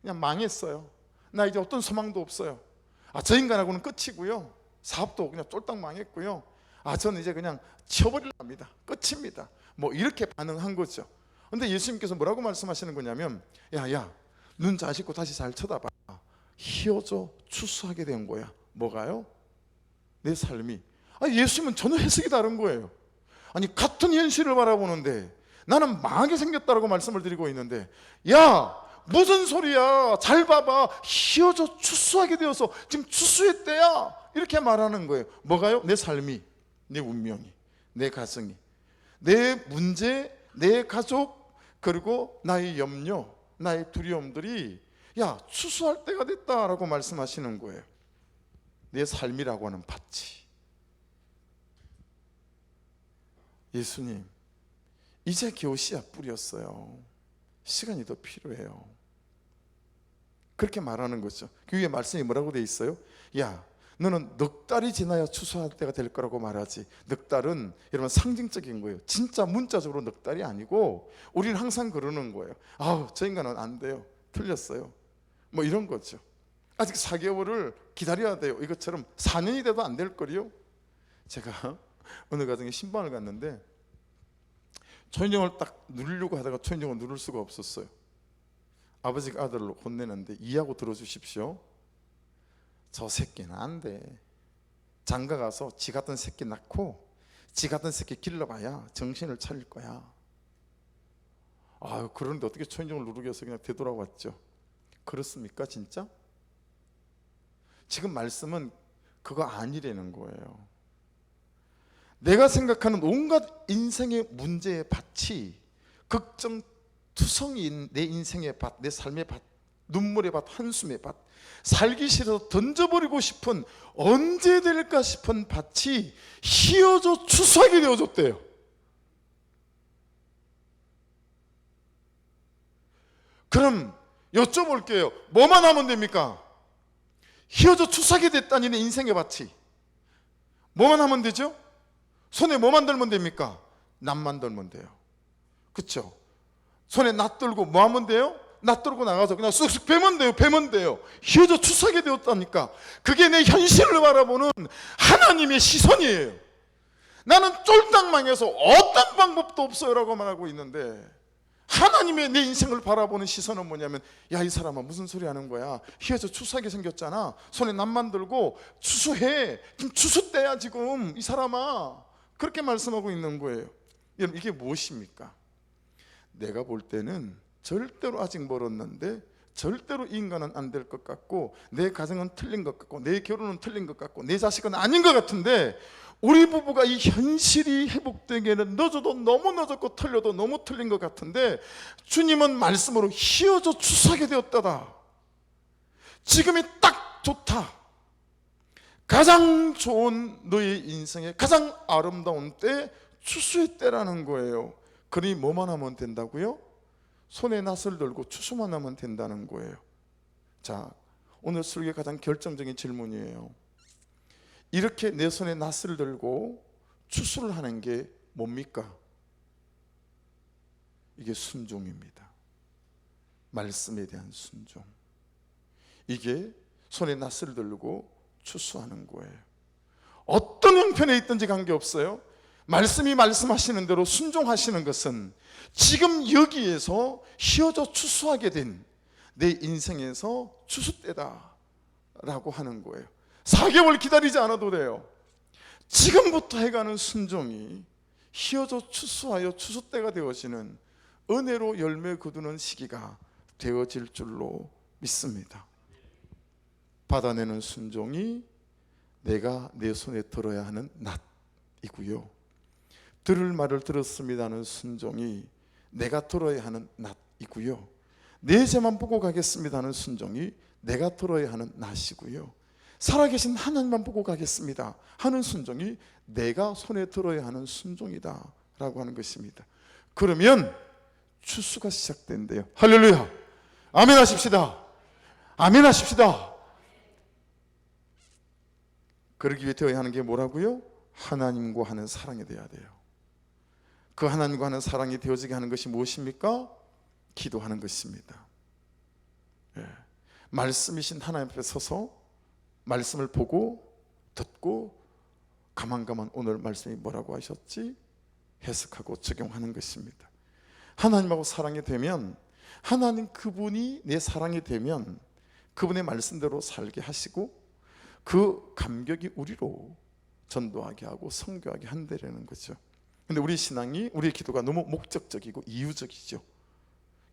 그냥 망했어요. 나 이제 어떤 소망도 없어요. 저 인간하고는 끝이고요. 사업도 그냥 쫄딱 망했고요. 저는 이제 그냥 쳐버리랍니다. 끝입니다. 뭐 이렇게 반응한 거죠. 근데 예수님께서 뭐라고 말씀하시는 거냐면, 야, 눈 잘 씻고 다시 잘 쳐다봐. 휘어져 추수하게 된 거야. 뭐가요? 내 삶이. 예수님은 전혀 해석이 다른 거예요. 아니, 같은 현실을 바라보는데 나는 망하게 생겼다라고 말씀을 드리고 있는데, 야, 무슨 소리야? 잘 봐봐. 휘어져 추수하게 되어서 지금 추수의 때야. 이렇게 말하는 거예요. 뭐가요? 내 삶이, 내 운명이, 내 가정이, 내 문제, 내 가족, 그리고 나의 염려, 나의 두려움들이 야, 추수할 때가 됐다라고 말씀하시는 거예요. 내 삶이라고 하는 밭이. 예수님, 이제 겨우 씨앗 뿌렸어요. 시간이 더 필요해요. 그렇게 말하는 거죠. 그 위에 말씀이 뭐라고 돼 있어요? 야, 너는 넉 달이 지나야 추수할 때가 될 거라고 말하지. 넉 달은 여러분 상징적인 거예요. 진짜 문자적으로 넉 달이 아니고 우리는 항상 그러는 거예요. 저 인간은 안 돼요. 틀렸어요. 뭐 이런 거죠. 아직 4개월을 기다려야 돼요. 이것처럼 4년이 돼도 안 될 거리요. 제가 어느 가정에 신방을 갔는데 초인종을 딱 누르려고 하다가 초인종을 누를 수가 없었어요. 아버지가 아들을 혼내는데 이해하고 들어주십시오. 저 새끼는 안 돼. 장가 가서 지 같은 새끼 낳고 지 같은 새끼 길러봐야 정신을 차릴 거야. 그런데 어떻게 초인종을 누르게 해서 그냥 되돌아왔죠. 그렇습니까 진짜? 지금 말씀은 그거 아니라는 거예요. 내가 생각하는 온갖 인생의 문제의 밭이 극정투성이인 내 인생의 밭, 내 삶의 밭, 눈물의 밭, 한숨의 밭, 살기 싫어서 던져버리고 싶은, 언제 될까 싶은 밭이 휘어져 추수하게 되어졌대요. 그럼 여쭤볼게요. 뭐만 하면 됩니까? 휘어져 추사게 됐다니 내 인생의 밭이. 뭐만 하면 되죠? 손에 뭐만 들면 됩니까? 낫만 들면 돼요. 그렇죠? 손에 낫 들고 뭐 하면 돼요? 낫 들고 나가서 그냥 쑥쑥 베면 돼요. 베면 돼요. 휘어져 추사게 되었다니까. 그게 내 현실을 바라보는 하나님의 시선이에요. 나는 쫄딱 망해서 어떤 방법도 없어요 라고 말하고 있는데, 하나님의 내 인생을 바라보는 시선은 뭐냐면, 야, 이 사람아 무슨 소리 하는 거야? 휘어져 추수하게 생겼잖아. 손에 낫만 들고 추수해. 지금 추수 때야 지금 이 사람아. 그렇게 말씀하고 있는 거예요. 여러분, 이게 무엇입니까? 내가 볼 때는 절대로 아직 멀었는데, 절대로 인간은 안 될 것 같고, 내 가정은 틀린 것 같고, 내 결혼은 틀린 것 같고, 내 자식은 아닌 것 같은데, 우리 부부가 이 현실이 회복되기에는 늦어도 너무 늦었고 틀려도 너무 틀린 것 같은데, 주님은 말씀으로 휘어져 추수하게 되었다다. 지금이 딱 좋다. 가장 좋은 너의 인생의 가장 아름다운 때, 추수의 때라는 거예요. 그러니 뭐만 하면 된다고요? 손에 낫을 들고 추수만 하면 된다는 거예요. 자, 오늘 설교의 가장 결정적인 질문이에요. 이렇게 내 손에 낫을 들고 추수를 하는 게 뭡니까? 이게 순종입니다. 말씀에 대한 순종. 이게 손에 낫을 들고 추수하는 거예요. 어떤 형편에 있든지 관계없어요. 말씀이 말씀하시는 대로 순종하시는 것은 지금 여기에서 휘어져 추수하게 된 내 인생에서 추수 때다 라고 하는 거예요. 4개월 기다리지 않아도 돼요. 지금부터 해가는 순종이 휘어져 추수하여 추수 때가 되어지는 은혜로 열매 거두는 시기가 되어질 줄로 믿습니다. 받아내는 순종이 내가 내 손에 들어야 하는 낫이고요, 들을 말을 들었습니다는 순종이 내가 들어야 하는 낫이고요, 내 죄만 보고 가겠습니다는 순종이 내가 들어야 하는 낫이고요, 살아계신 하나님만 보고 가겠습니다 하는 순종이 내가 손에 들어야 하는 순종이다 라고 하는 것입니다. 그러면 추수가 시작된대요. 할렐루야, 아멘 하십시다. 아멘 하십시다. 그러기 위해 되어야 하는 게 뭐라고요? 하나님과 하는 사랑이 되어야 돼요. 그 하나님과 하는 사랑이 되어지게 하는 것이 무엇입니까? 기도하는 것입니다. 예. 말씀이신 하나님 앞에 서서 말씀을 보고 듣고 가만 오늘 말씀이 뭐라고 하셨지? 해석하고 적용하는 것입니다. 하나님하고 사랑이 되면, 하나님 그분이 내 사랑이 되면 그분의 말씀대로 살게 하시고 그 감격이 우리로 전도하게 하고 선교하게 한다는 거죠. 근데 우리 신앙이, 우리의 기도가 너무 목적적이고 이유적이죠.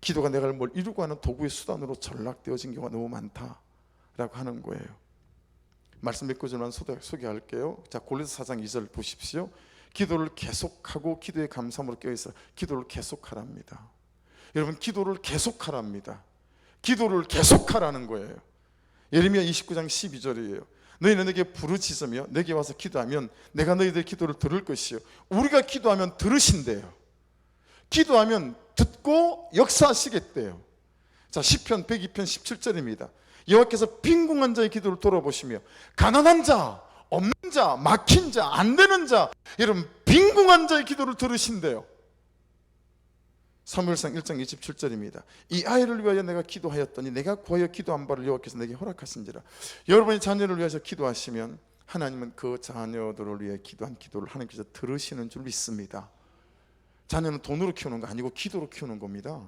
기도가 내가 뭘 이루고 하는 도구의 수단으로 전락되어진 경우가 너무 많다라고 하는 거예요. 말씀 몇 구절만 소개할게요. 자, 골로새 4장 2절 보십시오. 기도를 계속하고 기도에 감사함으로 껴있어. 기도를 계속하랍니다. 여러분, 기도를 계속하랍니다. 기도를 계속하라는 거예요. 예레미야 29장 12절이에요. 너희는 내게 부르짖으며 내게 와서 기도하면 내가 너희들의 기도를 들을 것이요. 우리가 기도하면 들으신대요. 기도하면 듣고 역사하시겠대요. 자, 시편 102편 17절입니다. 여호와께서 빈궁한 자의 기도를 돌아보시며 가난한 자, 없는 자, 막힌 자, 안 되는 자, 여러분 빈궁한 자의 기도를 들으신대요. 사무엘상 1장 27절입니다. 이 아이를 위하여 내가 기도하였더니 내가 구하여 기도한 바를 여호와께서 내게 허락하신지라. 여러분이 자녀를 위해서 기도하시면 하나님은 그 자녀들을 위해 기도한 기도를 하나님께서 들으시는 줄 믿습니다. 자녀는 돈으로 키우는 거 아니고 기도로 키우는 겁니다.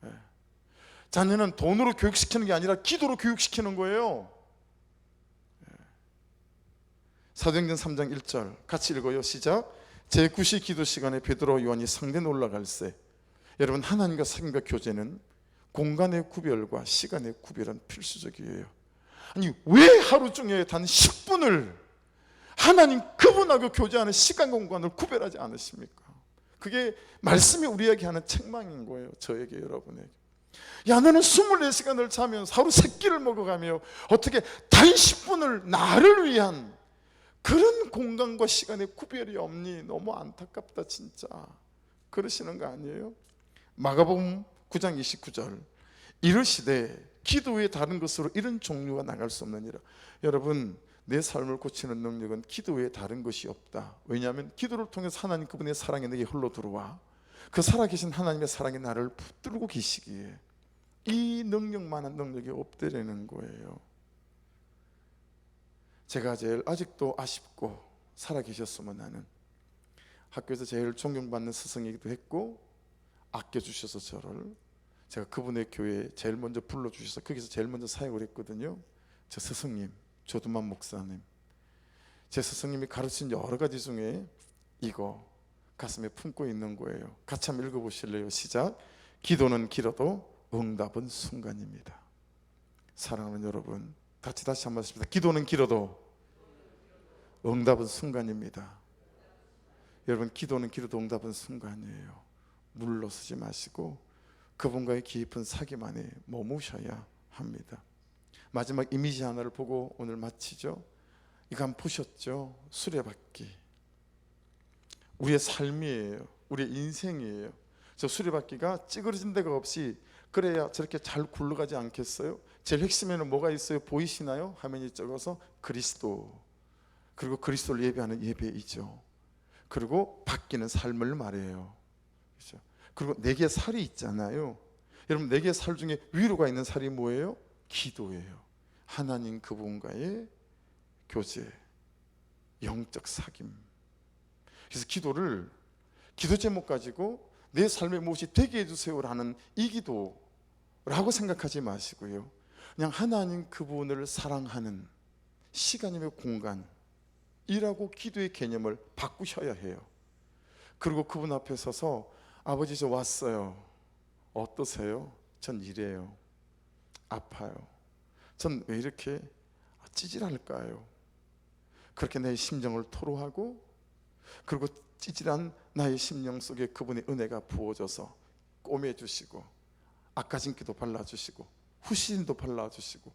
네. 자녀는 돈으로 교육시키는 게 아니라 기도로 교육시키는 거예요. 네. 사도행전 3장 1절 같이 읽어요. 시작. 제9시 기도 시간에 베드로와 요한이 성전에 올라갈새. 여러분, 하나님과 사귐과 교제는 공간의 구별과 시간의 구별은 필수적이에요. 아니, 왜 하루 중에 단 10분을 하나님 그분하고 교제하는 시간 공간을 구별하지 않으십니까? 그게 말씀이 우리에게 하는 책망인 거예요. 저에게, 여러분에게. 야, 너는 24시간을 자면서 하루 3끼를 먹어가며 어떻게 단 10분을 나를 위한 그런 공간과 시간의 구별이 없니? 너무 안타깝다 진짜. 그러시는 거 아니에요? 마가복음 9장 29절 이르시되 기도 외에 다른 것으로 이런 종류가 나갈 수 없느니라. 여러분, 내 삶을 고치는 능력은 기도 외에 다른 것이 없다. 왜냐하면 기도를 통해서 하나님 그분의 사랑이 내게 흘러 들어와 그 살아계신 하나님의 사랑이 나를 붙들고 계시기에 이 능력만한 능력이 없다라는 거예요. 제가 제일 아직도 아쉽고 살아계셨으면 하는, 학교에서 제일 존경받는 스승이기도 했고 아껴주셔서 저를, 제가 그분의 교회에 제일 먼저 불러주셔서 거기서 제일 먼저 사역을 했거든요. 제 스승님 조두만 목사님, 제 스승님이 가르친 여러 가지 중에 이거 가슴에 품고 있는 거예요. 같이 한번 읽어보실래요? 시작. 기도는 길어도 응답은 순간입니다. 사랑하는 여러분, 다시 한번 하십시다. 기도는 길어도 응답은 순간입니다. 여러분, 기도는 길어도 응답은 순간이에요. 물러서지 마시고 그분과의 깊은 사귐 안에 머무셔야 합니다. 마지막 이미지 하나를 보고 오늘 마치죠. 이거 한번 보셨죠? 수레바퀴, 우리의 삶이에요. 우리의 인생이에요. 저 수레바퀴가 찌그러진 데가 없이 그래야 저렇게 잘 굴러가지 않겠어요? 제일 핵심에는 뭐가 있어요? 보이시나요? 화면이 적어서 그리스도, 그리고 그리스도를 예배하는 예배이죠. 그리고 바뀌는 삶을 말해요. 그렇죠? 그리고 네 개의 살이 있잖아요. 여러분, 네 개의 살 중에 위로가 있는 살이 뭐예요? 기도예요. 하나님 그분과의 교제, 영적 사귐. 그래서 기도를, 기도 제목 가지고 내 삶에 무엇이 되게 해주세요라는 이 기도라고 생각하지 마시고요, 그냥 하나님 그분을 사랑하는 시간이며 공간이라고 기도의 개념을 바꾸셔야 해요. 그리고 그분 앞에 서서 아버지 저 왔어요. 어떠세요? 전 이래요. 아파요. 전 왜 이렇게 찌질할까요? 그렇게 내 심정을 토로하고, 그리고 찌질한 나의 심령 속에 그분의 은혜가 부어져서 꼬매주시고 아까진기도 발라주시고 후신도 발라주시고,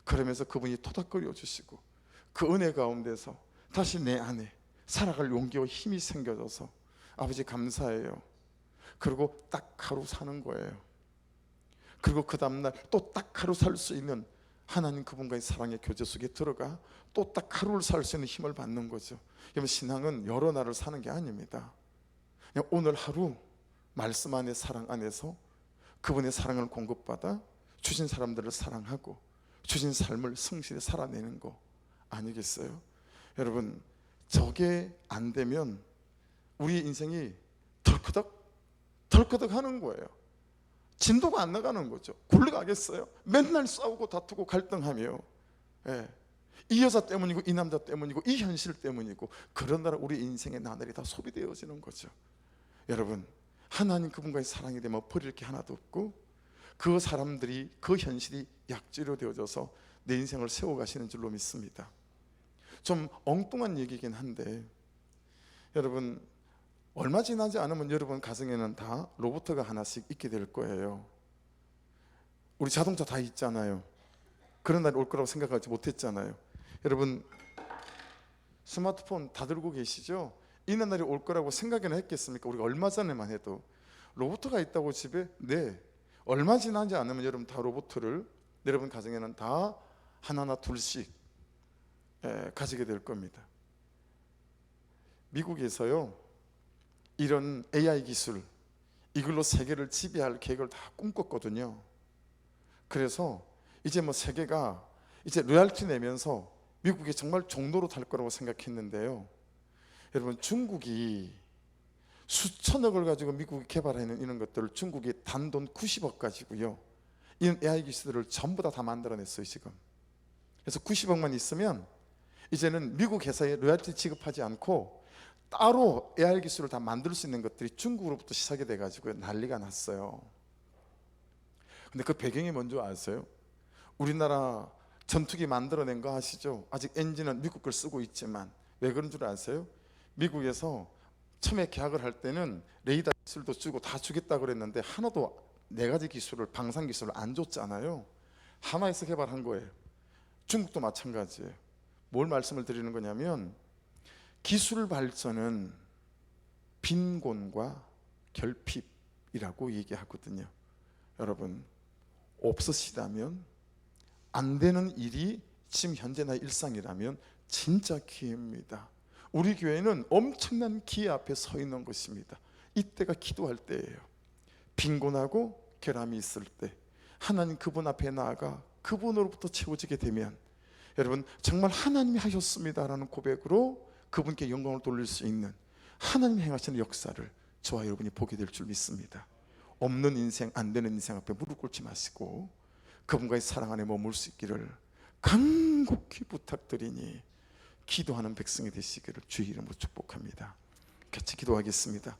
그러면서 그분이 토닥거려 주시고 그 은혜 가운데서 다시 내 안에 살아갈 용기와 힘이 생겨져서 아버지 감사해요. 그리고 딱 하루 사는 거예요. 그리고 그 다음날 또 딱 하루 살 수 있는 하나님 그분과의 사랑의 교제 속에 들어가 또 딱 하루를 살 수 있는 힘을 받는 거죠. 여러분, 신앙은 여러 날을 사는 게 아닙니다. 그냥 오늘 하루 말씀 안에, 사랑 안에서 그분의 사랑을 공급받아 주신 사람들을 사랑하고 주신 삶을 성실히 살아내는 거 아니겠어요? 여러분, 저게 안 되면 우리 인생이 덜커덕 하는 거예요. 진도가 안 나가는 거죠. 굴러가겠어요? 맨날 싸우고 다투고 갈등하며, 이 여자 때문이고 이 남자 때문이고 이 현실 때문이고, 그런 나라 우리 인생의 나날이 다 소비되어지는 거죠. 여러분, 하나님 그분과의 사랑이 되면 버릴 게 하나도 없고, 그 사람들이, 그 현실이 약재로 되어져서 내 인생을 세워가시는 줄로 믿습니다. 좀 엉뚱한 얘기긴 한데, 여러분, 얼마 지나지 않으면 여러분 가정에는 다 로봇가 하나씩 있게 될 거예요. 우리 자동차 다 있잖아요. 그런 날이 올 거라고 생각하지 못했잖아요. 여러분, 스마트폰 다 들고 계시죠? 이런 날이 올 거라고 생각이나 했겠습니까? 우리가 얼마 전에만 해도 로봇가 있다고 집에, 네, 얼마 지나지 않으면 여러분 다 로봇을 여러분 가정에는 다 하나나 둘씩 가지게 될 겁니다. 미국에서요, 이런 AI 기술, 이걸로 세계를 지배할 계획을 다 꿈꿨거든요. 그래서 이제 뭐 세계가 이제 로열티 내면서 미국이 정말 종로로 탈 거라고 생각했는데요, 여러분, 중국이 수천억을 가지고 미국이 개발해낸 이런 것들을 중국이 단돈 90억 가지고요, 이런 AI 기술들을 전부 다 만들어냈어요 지금. 그래서 90억만 있으면 이제는 미국 회사에 로열티 지급하지 않고 따로 AI 기술을 다 만들 수 있는 것들이 중국으로부터 시작이 돼가지고 난리가 났어요. 근데 그 배경이 뭔지 아세요? 우리나라 전투기 만들어낸 거 아시죠? 아직 엔진은 미국 걸 쓰고 있지만 왜 그런 줄 아세요? 미국에서 처음에 계약을 할 때는 레이더 기술도 주고 다 주겠다 그랬는데 하나도 네 가지 기술을, 방산 기술을 안 줬잖아요. 하나에서 개발한 거예요. 중국도 마찬가지예요. 뭘 말씀을 드리는 거냐면, 기술 발전은 빈곤과 결핍이라고 얘기하거든요. 여러분 없으시다면, 안 되는 일이 지금 현재 나의 일상이라면 진짜 기회입니다. 우리 교회는 엄청난 기회 앞에 서 있는 것입니다. 이때가 기도할 때예요. 빈곤하고 결함이 있을 때 하나님 그분 앞에 나아가 그분으로부터 채워지게 되면 여러분 정말 하나님이 하셨습니다라는 고백으로 그분께 영광을 돌릴 수 있는 하나님이 행하시는 역사를 저와 여러분이 보게 될 줄 믿습니다. 없는 인생, 안 되는 인생 앞에 무릎 꿇지 마시고 그분과의 사랑 안에 머물 수 있기를 간곡히 부탁드리니 기도하는 백성이 되시기를 주의 이름으로 축복합니다. 같이 기도하겠습니다.